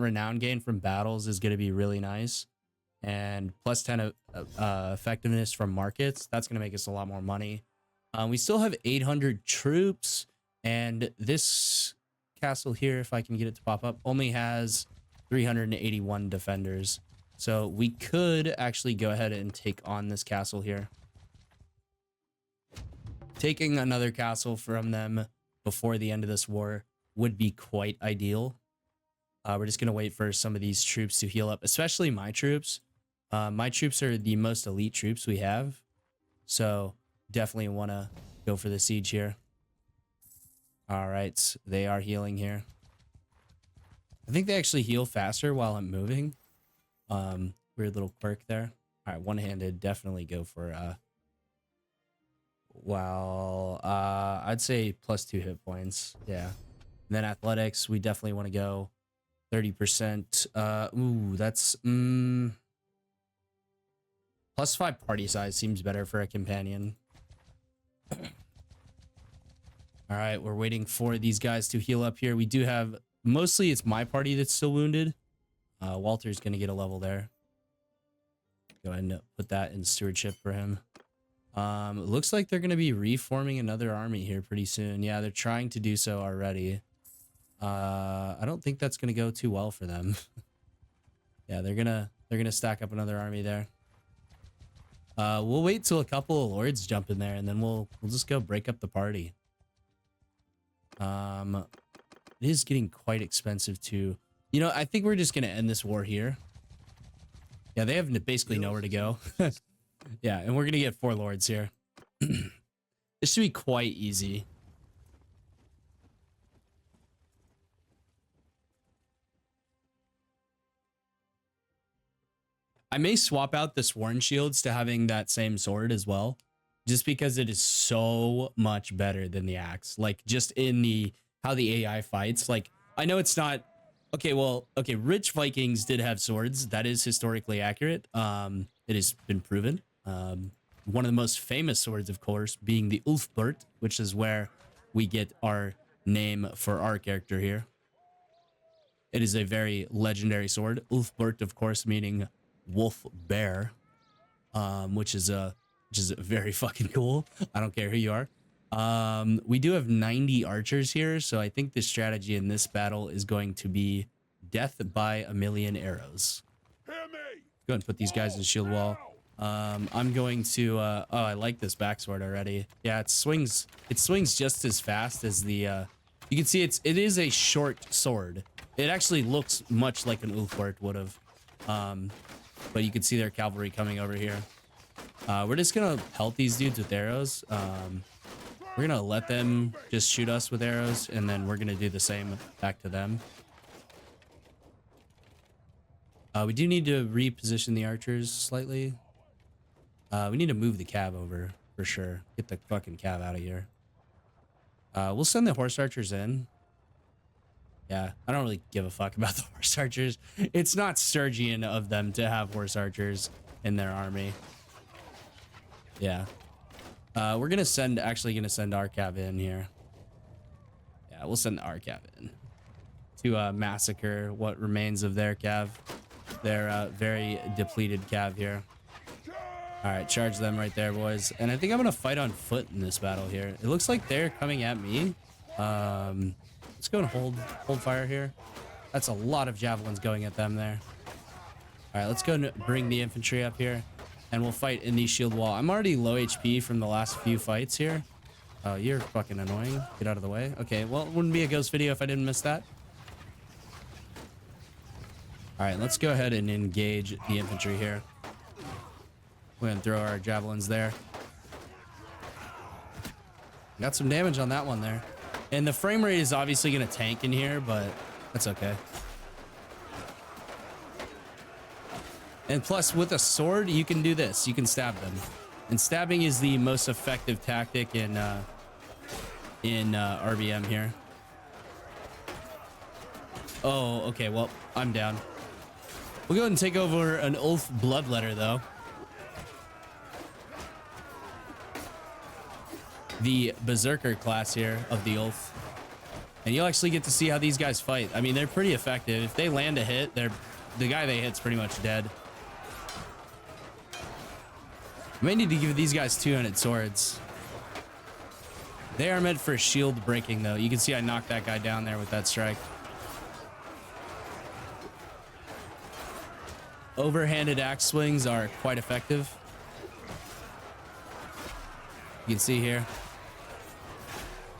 renown gain from battles is going to be really nice. And plus 10 effectiveness from markets. That's going to make us a lot more money. We still have 800 troops. And this castle here, if I can get it to pop up, only has 381 defenders. So we could actually go ahead and take on this castle here. Taking another castle from them before the end of this war would be quite ideal. We're just going to wait for some of these troops to heal up, especially my troops. My troops are the most elite troops we have. So definitely want to go for the siege here. All right, they are healing here. I think they actually heal faster while I'm moving. Weird little quirk there. All right, one-handed, definitely go for I'd say plus 2 hit points. Yeah. And then athletics, we definitely want to go 30%. Ooh, that's plus 5 party size seems better for a companion. All right, we're waiting for these guys to heal up here. We do have, mostly it's my party that's still wounded. Walter's going to get a level there. Go ahead and put that in stewardship for him. It looks like they're going to be reforming another army here pretty soon. Yeah, they're trying to do so already. I don't think that's going to go too well for them. Yeah, they're gonna stack up another army there. We'll wait till a couple of lords jump in there, and then we'll just go break up the party. It is getting quite expensive to, you know, I think we're just gonna end this war here. Yeah, they have basically nowhere to go. Yeah, and we're gonna get 4 lords here. This should be quite easy. I may swap out the Sworn Shields to having that same sword as well, just because it is so much better than the axe. Like just in the how the AI fights. Like I know it's not okay. Well, okay, rich Vikings did have swords. That is historically accurate. It has been proven. One of the most famous swords, of course, being the Ulfbert, which is where we get our name for our character here. It is a very legendary sword. Ulfbert, of course, meaning wolf bear, which is very fucking cool. I don't care who you are. We do have 90 archers here, so I think the strategy in this battle is going to be death by a million arrows. Go ahead and put these guys in shield wall. I'm going to oh, I like this backsword already. Yeah, it swings just as fast as the you can see it is a short sword. It actually looks much like an Ulfbert would have. But you can see their cavalry coming over here. We're just gonna pelt these dudes with arrows. We're gonna let them just shoot us with arrows, and then we're gonna do the same back to them. We do need to reposition the archers slightly. We need to move the cav over for sure. Get the fucking cav out of here. We'll send the horse archers in. Yeah, I don't really give a fuck about the horse archers. It's not Sturgian of them to have horse archers in their army. Yeah. We're gonna send our cav in here. Yeah, we'll send our cav in to massacre what remains of their cav. Their very depleted cav here. All right, charge them right there, boys. And I think I'm gonna fight on foot in this battle here. It looks like they're coming at me. Let's go and hold fire here. That's a lot of javelins going at them there. All right, let's go and bring the infantry up here, and we'll fight in the shield wall. I'm already low HP from the last few fights here. Oh, you're fucking annoying. Get out of the way. Okay, well, it wouldn't be a ghost video if I didn't miss that. All right, let's go ahead and engage the infantry here. We're gonna throw our javelins there. Got some damage on that one there. And the frame rate is obviously gonna tank in here, but that's okay. And plus, with a sword, you can do this. You can stab them. And stabbing is the most effective tactic in RBM here. Oh, okay, well, I'm down. We'll go ahead and take over an Ulf Bloodletter, though. The Berserker class here of the Ulf. And you'll actually get to see how these guys fight. I mean, they're pretty effective. If they land a hit, the guy they hit's pretty much dead. I may need to give these guys 200 swords. They are meant for shield breaking, though. You can see I knocked that guy down there with that strike. Overhanded axe swings are quite effective. You can see here.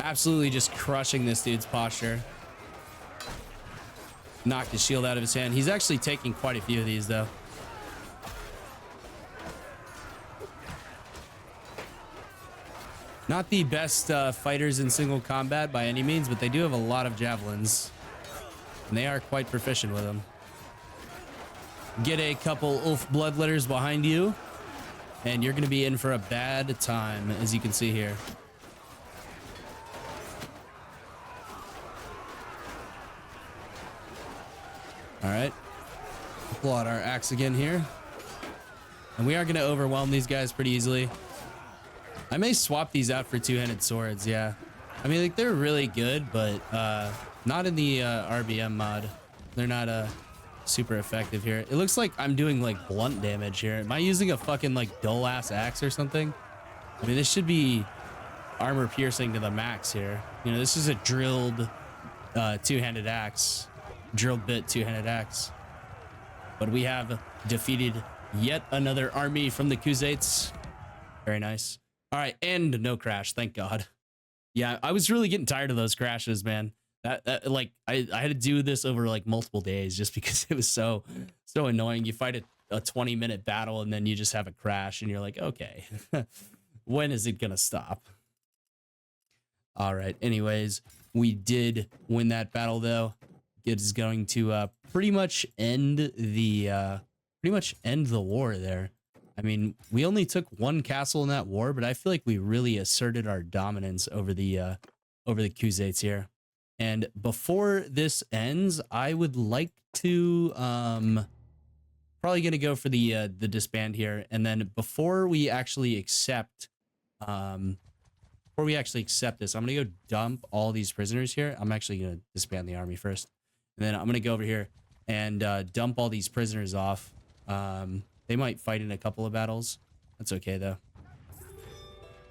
Absolutely just crushing this dude's posture. Knocked his shield out of his hand. He's actually taking quite a few of these, though. Not the best fighters in single combat by any means, but they do have a lot of javelins. And they are quite proficient with them. Get a couple Ulf Bloodletters behind you, and you're going to be in for a bad time, as you can see here. All right. Pull out our axe again here. And we are going to overwhelm these guys pretty easily. I may swap these out for two-handed swords, yeah. I mean, like, they're really good, but not in the RBM mod. They're not super effective here. It looks like I'm doing, like, blunt damage here. Am I using a fucking, like, dull-ass axe or something? I mean, this should be armor piercing to the max here. You know, this is a drilled two-handed axe. Drilled bit two-handed axe. But we have defeated yet another army from the Khuzaits. Very nice. All right, and no crash, thank God. Yeah, I was really getting tired of those crashes, man. That like I had to do this over like multiple days just because it was so annoying. You fight a 20-minute battle and then you just have a crash and you're like, okay, when is it gonna stop? All right, anyways, we did win that battle though. It is going to pretty much end the pretty much end the war there. I mean, we only took one castle in that war, but I feel like we really asserted our dominance over the Khuzaits here. And before this ends, I would like to probably gonna go for the disband here, and then before we actually accept this, I'm gonna go dump all these prisoners here. I'm actually gonna disband the army first, and then I'm gonna go over here and dump all these prisoners off. They might fight in a couple of battles. That's okay though.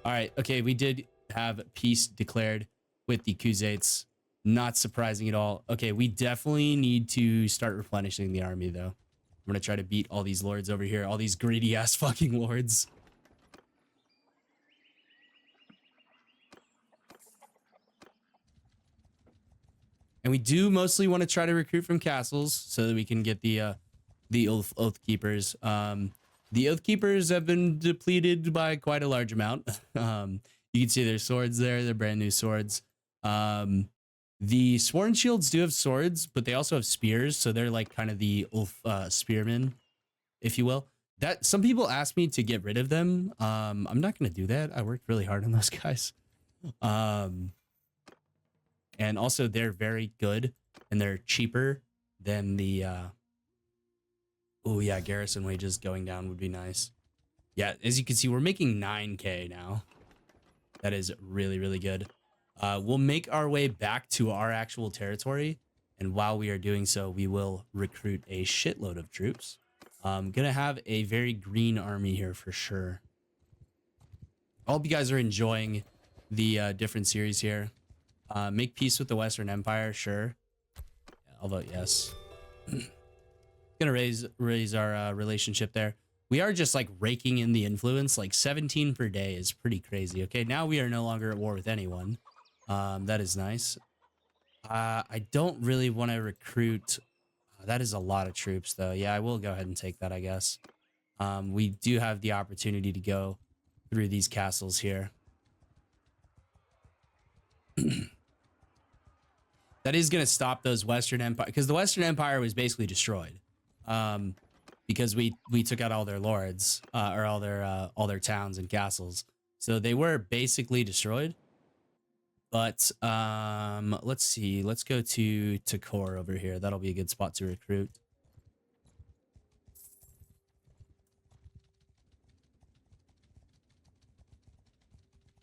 All right, okay, we did have peace declared with the Khuzaits. Not surprising at all. Okay, we definitely need to start replenishing the army though. I'm gonna try to beat all these lords over here, all these greedy ass fucking lords. And we do mostly want to try to recruit from castles so that we can get the oath keepers. The oath keepers have been depleted by quite a large amount. You can see their swords there. They're brand new swords. The sworn shields do have swords, but they also have spears, so they're like kind of the spearmen, if you will. That some people ask me to get rid of them. I'm not gonna do that. I worked really hard on those guys. And also they're very good and they're cheaper than the oh yeah, garrison wages going down would be nice. Yeah, as you can see, we're making 9k now. That is really, really good. We'll make our way back to our actual territory, and while we are doing so, we will recruit a shitload of troops. Gonna have a very green army here for sure. I hope you guys are enjoying the different series here. Make peace with the Western Empire, sure. Yeah, I'll vote yes. Gonna raise our relationship there. We are just like raking in the influence. Like 17 per day is pretty crazy. Okay, now we are no longer at war with anyone. That is nice. I don't really want to recruit. That is a lot of troops though. Yeah, I will go ahead and take that, I guess. We do have the opportunity to go through these castles here. That is going to stop those Western Empire, because the Western Empire was basically destroyed. Because we took out all their lords, or all their towns and castles. So they were basically destroyed. But let's see. Let's go to Takor over here. That'll be a good spot to recruit.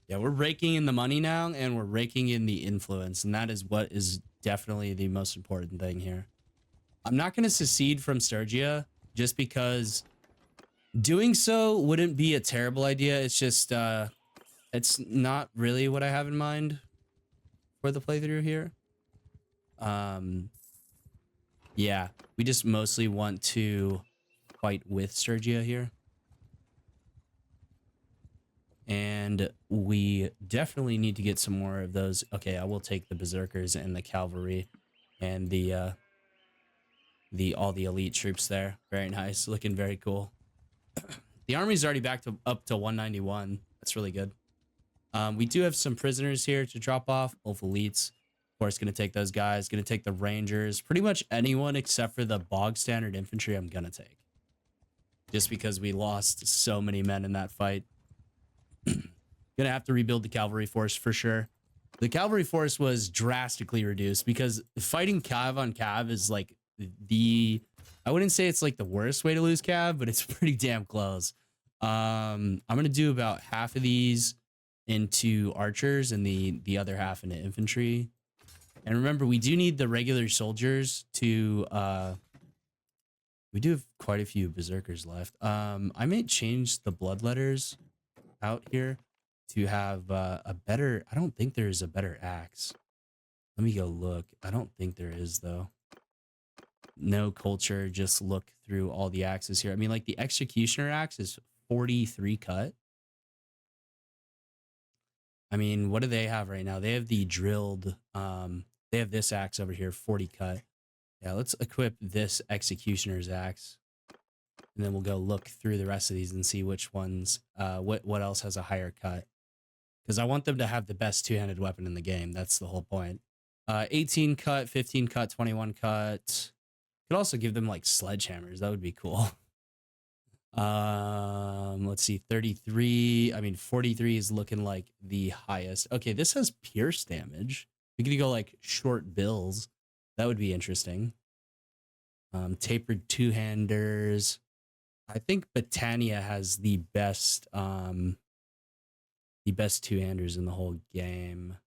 Yeah, we're raking in the money now, and we're raking in the influence, and that is what is definitely the most important thing here. I'm not going to secede from Sturgia just because doing so wouldn't be a terrible idea. It's just it's not really what I have in mind for the playthrough here. Yeah, we just mostly want to fight with Sturgia here. And we definitely need to get some more of those. Okay, I will take the berserkers and the cavalry and the all the elite troops there. Very nice, looking very cool. The army's already back to up to 191. That's really good. We do have some prisoners here to drop off. Both elites. Of course, gonna take those guys. Gonna take the rangers. Pretty much anyone except for the bog standard infantry I'm gonna take. Just because we lost so many men in that fight. Gonna have to rebuild the cavalry force for sure. The cavalry force was drastically reduced because fighting cav on cav is like I wouldn't say it's like the worst way to lose cav, but it's pretty damn close. I'm gonna do about half of these into archers and the other half into infantry. And remember, we do need the regular soldiers to we do have quite a few berserkers left. I may change the bloodletters out here to have a better, I don't think there is a better axe. Let me go look. I don't think there is though. No culture, just look through all the axes here. I mean, like the executioner axe is 43 cut. I mean, what do they have right now? They have the drilled, they have this axe over here, 40 cut. Yeah, let's equip this executioner's axe. And then we'll go look through the rest of these and see which ones, what else has a higher cut. Because I want them to have the best two-handed weapon in the game. That's the whole point. 18 cut, 15 cut, 21 cut. Could also give them like sledgehammers. That would be cool. Let's see, 33. I mean, 43 is looking like the highest. Okay, this has pierce damage. We could go like short bills. That would be interesting. Tapered two-handers. I think Britannia has the best two-handers in the whole game.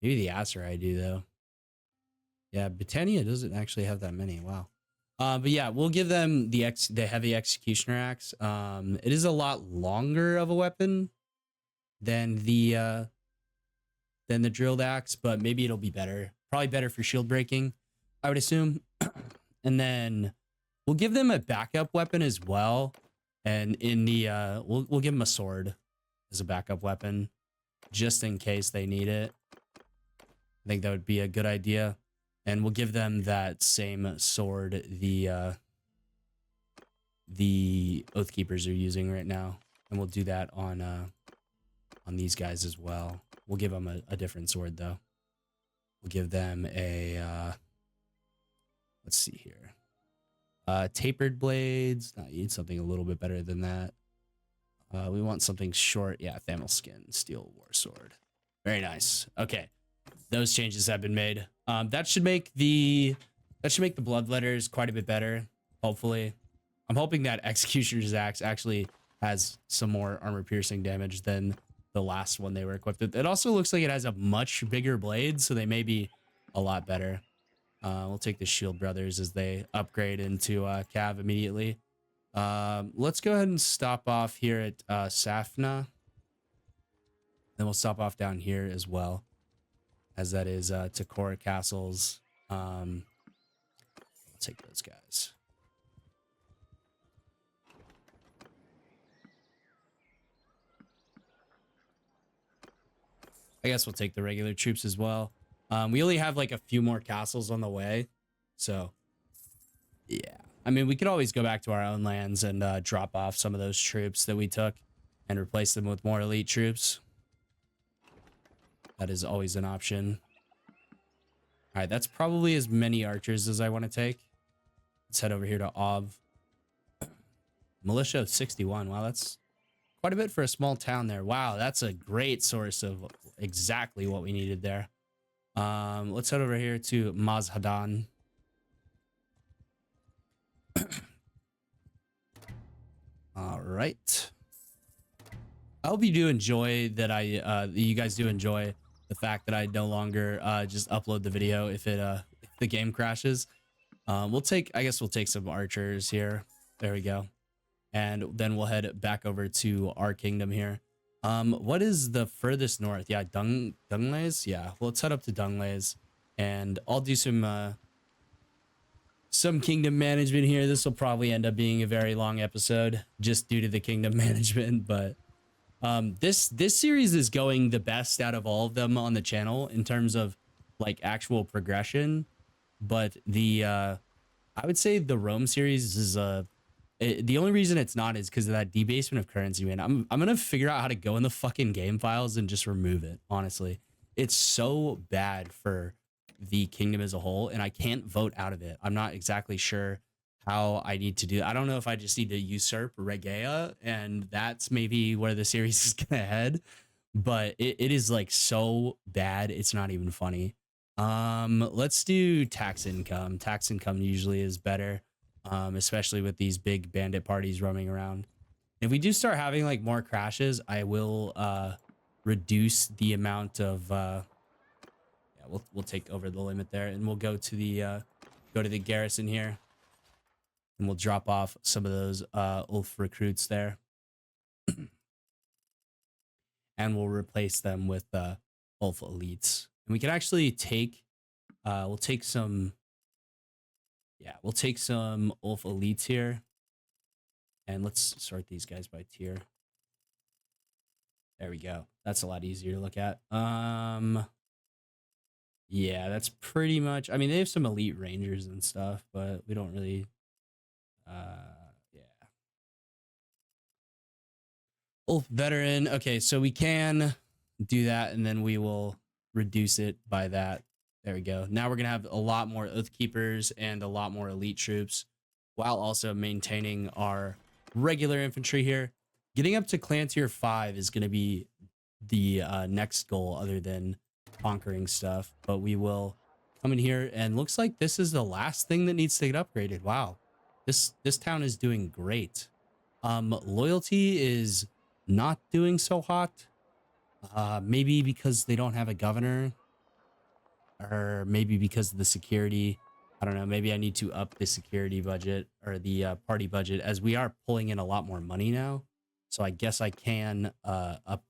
Maybe the Aserai do though. Yeah, Britannia doesn't actually have that many. Wow. But yeah, we'll give them the heavy executioner axe. It is a lot longer of a weapon than the drilled axe, but maybe it'll be better. Probably better for shield breaking, I would assume. And then we'll give them a backup weapon as well. And in the we'll give them a sword as a backup weapon, just in case they need it. I think that would be a good idea. And we'll give them that same sword the Oathkeepers are using right now. And we'll do that on these guys as well. We'll give them a different sword though. We'll give them a let's see here. Tapered blades. No, you need something a little bit better than that. We want something short. Yeah, Thamel skin, steel war sword. Very nice. Okay. Those changes have been made. That should make the bloodletters quite a bit better. Hopefully, I'm hoping that Executioner's Axe actually has some more armor piercing damage than the last one they were equipped with. It also looks like it has a much bigger blade, so they may be a lot better. We'll take the Shield Brothers as they upgrade into Cav immediately. Let's go ahead and stop off here at Safna. Then we'll stop off down here as well, as that is Takora Castles. I'll take those guys. I guess we'll take the regular troops as well. We only have like a few more castles on the way, so yeah. I mean, we could always go back to our own lands and drop off some of those troops that we took and replace them with more elite troops. That is always an option. All right, that's probably as many archers as I want to take. Let's head over here to Ov. Militia of 61. Wow, that's quite a bit for a small town there. Wow, that's a great source of exactly what we needed there. Let's head over here to Mazhadan. All right. I hope you do enjoy that. You guys do enjoy the fact that I no longer just upload the video if if the game crashes. I guess we'll take some archers here. There we go. And then we'll head back over to our kingdom here. What is the furthest north? Yeah, Dunglays. Yeah, well, let's head up to Dunglays, and I'll do some kingdom management here. This will probably end up being a very long episode just due to the kingdom management, but this series is going the best out of all of them on the channel in terms of like actual progression. But I would say the Rome series is the only reason it's not is because of that debasement of currency, man. I'm gonna figure out how to go in the fucking game files and just remove it. Honestly, it's so bad for the kingdom as a whole, and I can't vote out of it. I'm not exactly sure how I need to do. I don't know if I just need to usurp Regea, and that's maybe where the series is gonna head. But it is like so bad, it's not even funny. Let's do tax income. Tax income usually is better. Especially with these big bandit parties roaming around. If we do start having like more crashes, I will reduce the amount of yeah, we'll take over the limit there, and we'll go to the garrison here, and we'll drop off some of those Ulf recruits there, and we'll replace them with Ulf elites. And we can actually take we'll take some Ulf elites here. And let's sort these guys by tier. There we go. That's a lot easier to look at. Yeah, that's pretty much. I mean, they have some elite rangers and stuff, but we don't really yeah. Ulf veteran. Okay, so we can do that, and then we will reduce it by that. There we go. Now we're gonna have a lot more Oathkeepers and a lot more elite troops, while also maintaining our regular infantry here. Getting up to clan tier 5 is going to be the next goal other than conquering stuff, but we will come in here, and looks like this is the last thing that needs to get upgraded. Wow, this town is doing great. Loyalty is not doing so hot. Maybe because they don't have a governor, or maybe because of the security. I don't know. Maybe I need to up the security budget, or the party budget, as we are pulling in a lot more money now. So I guess I can up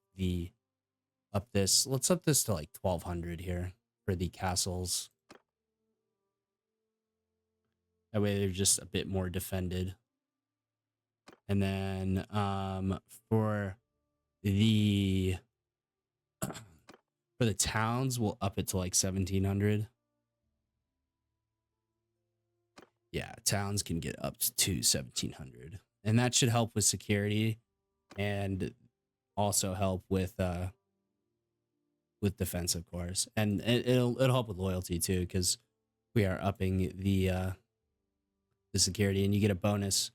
this. Let's up this to like 1200 here for the castles. That way they're just a bit more defended. And then for the towns, we'll up it to like 1700. Yeah, towns can get up to 1700, and that should help with security and also help with defense, of course, and it'll help with loyalty too, because we are upping the security, and you get a bonus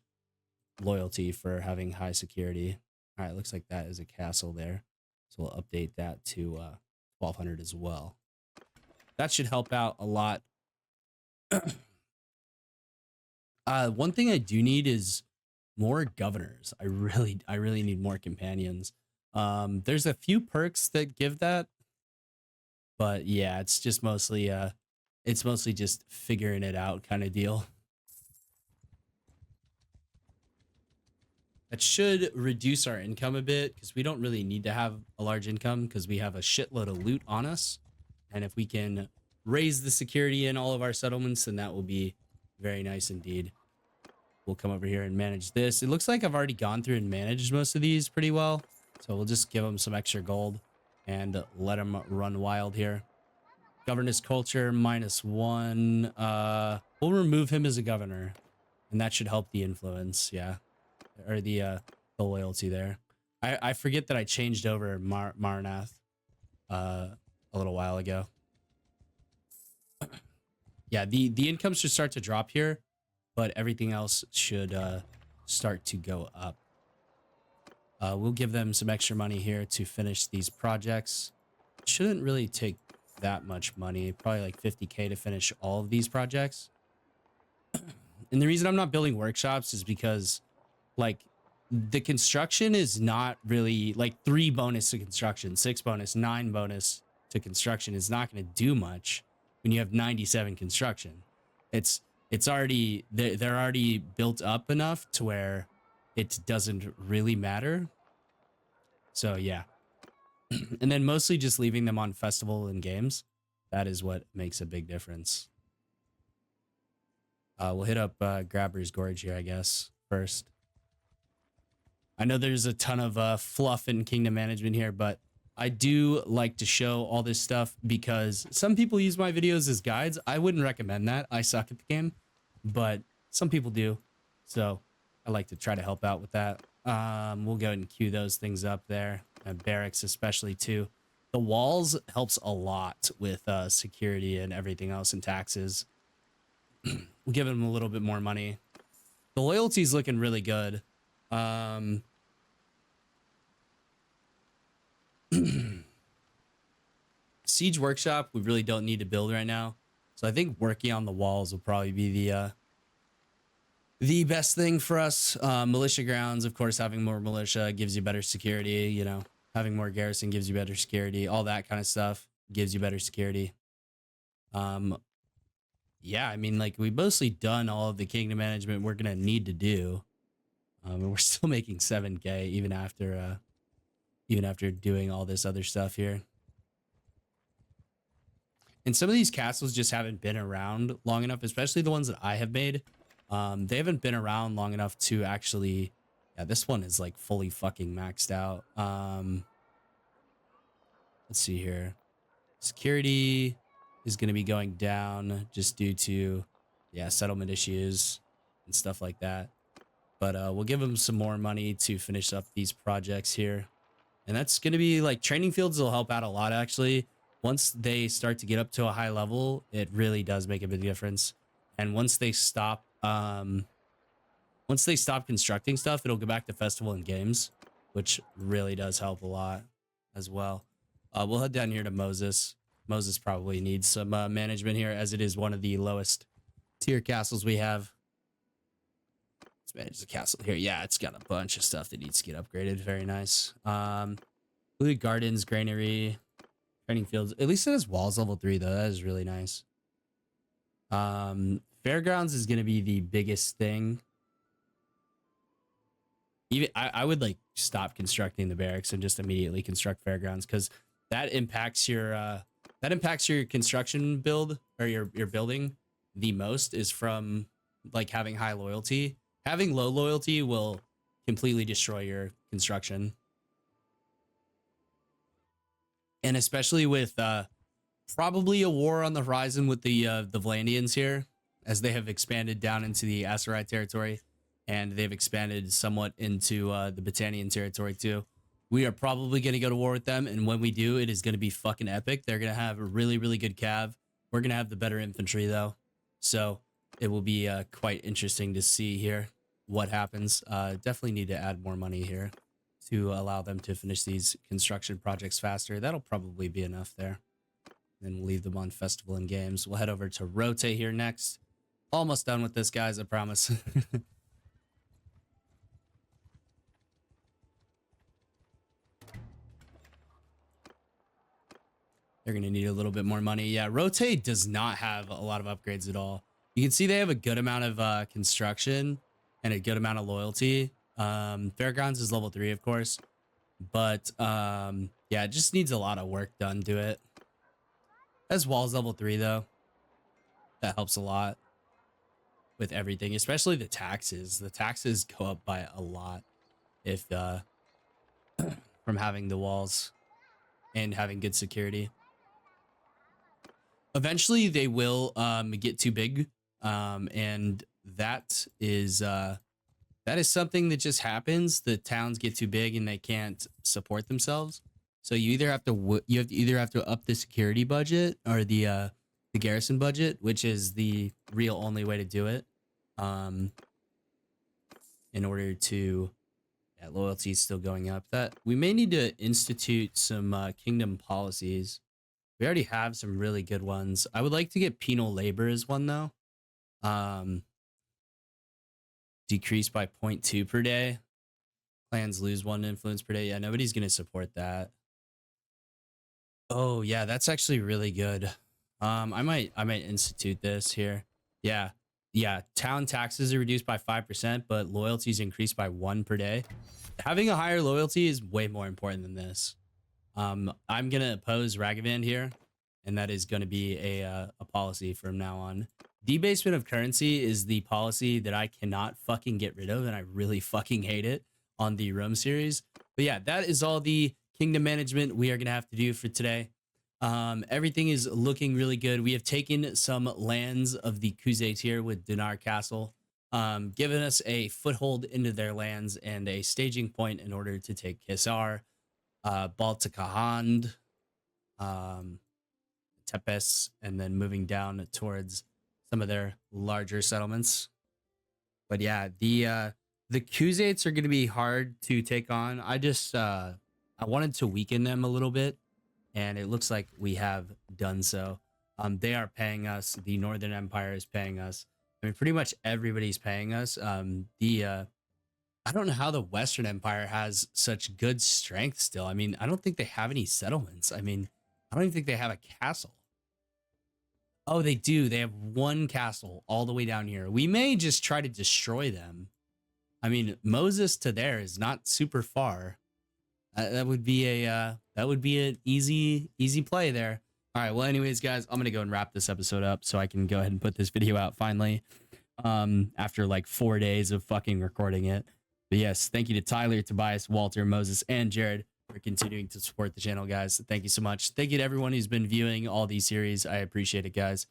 loyalty for having high security. All right, looks like that is a castle there, so we'll update that to 1200 as well. That should help out a lot. One thing I do need is more governors. I really need more companions. There's a few perks that give that, but yeah, it's just mostly just figuring it out kind of deal. That should reduce our income a bit, because we don't really need to have a large income because we have a shitload of loot on us. And if we can raise the security in all of our settlements, then that will be very nice indeed. We'll come over here and manage this. It looks like I've already gone through and managed most of these pretty well. So we'll just give them some extra gold and let them run wild here. Governance culture -1. We'll remove him as a governor, and that should help the influence. Yeah. Or the loyalty there. I forget that I changed over Marnath a little while ago. Yeah, the income should start to drop here, but everything else should start to go up. We'll give them some extra money here to finish these projects. Shouldn't really take that much money, probably like 50k to finish all of these projects. And the reason I'm not building workshops is because, like, the construction is not really like 3 bonus to construction, 6 bonus, 9 bonus to construction is not going to do much when you have 97 construction. It's already, they're already built up enough to where it doesn't really matter. So yeah. And then mostly just leaving them on festival and games. That is what makes a big difference. We'll hit up Grabber's Gorge here, I guess, first. I know there's a ton of fluff in kingdom management here, but I do like to show all this stuff because some people use my videos as guides. I wouldn't recommend that. I suck at the game, but some people do. So I like to try to help out with that. We'll go ahead and queue those things up there. And barracks especially too. The walls helps a lot with security and everything else and taxes. We'll give them a little bit more money. The loyalty's looking really good. Siege workshop we really don't need to build right now, so I think working on the walls will probably be the best thing for us. Militia grounds, of course, having more militia gives you better security. You know, having more garrison gives you better security. All that kind of stuff gives you better security. Yeah, I mean, like, we've mostly done all of the kingdom management we're gonna need to do, and we're still making 7k even after doing all this other stuff here. And some of these castles just haven't been around long enough, especially the ones that I have made. They haven't been around long enough to actually... Yeah, this one is like fully fucking maxed out. Let's see here. Security is going to be going down just due to, yeah, settlement issues and stuff like that. But we'll give them some more money to finish up these projects here. And that's going to be like training fields will help out a lot, actually. Once they start to get up to a high level, it really does make a big difference. And once they stop Once they stop constructing stuff, it'll go back to festival and games, which really does help a lot as well. We'll head down here to Moses. Moses probably needs some management here, as it is one of the lowest tier castles we have. Let's manage the castle here. Yeah, it's got a bunch of stuff that needs to get upgraded. Very nice. Blue gardens, granary, training fields. At least it has walls level 3 though. That is really nice. Fairgrounds is going to be the biggest thing. Even I would like stop constructing the barracks and just immediately construct fairgrounds, because that impacts your construction build, or your building the most, is from like having high loyalty. Having low loyalty will completely destroy your construction. And especially with probably a war on the horizon with the Vlandians here, as they have expanded down into the Aserai territory, and they've expanded somewhat into the Battanian territory too. We are probably going to go to war with them, and when we do, it is going to be fucking epic. They're going to have a really, really good cav. We're going to have the better infantry though, so it will be quite interesting to see here what happens. Definitely need to add more money here to allow them to finish these construction projects faster. That'll probably be enough there. Then we'll leave them on festival and games. We'll head over to Rotate here next. Almost done with this, guys, I promise. They're going to need a little bit more money. Yeah, Rotate does not have a lot of upgrades at all. You can see they have a good amount of construction and a good amount of loyalty. Fairgrounds is level 3, of course. But yeah, it just needs a lot of work done to it. As walls level 3, though. That helps a lot with everything, especially the taxes. The taxes go up by a lot if from having the walls and having good security. Eventually, they will get too big, and that is something that just happens. The towns get too big and they can't support themselves. So you either have to up the security budget or the garrison budget, which is the real only way to do it. In order to, yeah, loyalty is still going up. That we may need to institute some kingdom policies. We already have some really good ones. I would like to get penal labor as one though. Decreased by 0.2 per day. Clans lose 1 influence per day. Yeah, nobody's gonna support that. Oh yeah, that's actually really good. I might institute this here. Yeah. Yeah, town taxes are reduced by 5%, but loyalty is increased by 1 per day. Having a higher loyalty is way more important than this. I'm gonna oppose Ragavan here, and that is gonna be a policy from now on. Debasement of currency is the policy that I cannot fucking get rid of, and I really fucking hate it on the Rome series. But yeah, that is all the kingdom management we are gonna have to do for today. Everything is looking really good. We have taken some lands of the Kuzate here with Dinar Castle, giving us a foothold into their lands and a staging point in order to take Hisar, Baltikahand, Tepes, and then moving down towards some of their larger settlements. But yeah, the Kuzates are going to be hard to take on. I wanted to weaken them a little bit, and it looks like we have done so. They are paying us. The Northern Empire is paying us. I mean, pretty much everybody's paying us. I don't know how the Western Empire has such good strength still. I mean, I don't think they have any settlements. I mean, I don't even think they have a castle. Oh, they do. They have 1 castle all the way down here. We may just try to destroy them. I mean, Moses to there is not super far. That would be an easy play there. All right. Well, anyways, guys, I'm gonna go and wrap this episode up so I can go ahead and put this video out finally. After like 4 days of fucking recording it. But yes, thank you to Tyler, Tobias, Walter, Moses, and Jared for continuing to support the channel, guys. Thank you so much. Thank you to everyone who's been viewing all these series. I appreciate it, guys.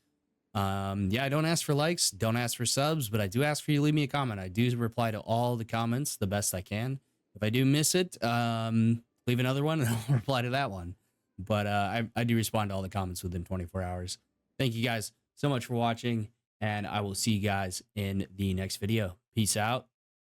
Yeah, I don't ask for likes, don't ask for subs, but I do ask for you to leave me a comment. I do reply to all the comments the best I can. If I do miss it, leave another one and I'll reply to that one. But I do respond to all the comments within 24 hours. Thank you guys so much for watching, and I will see you guys in the next video. Peace out.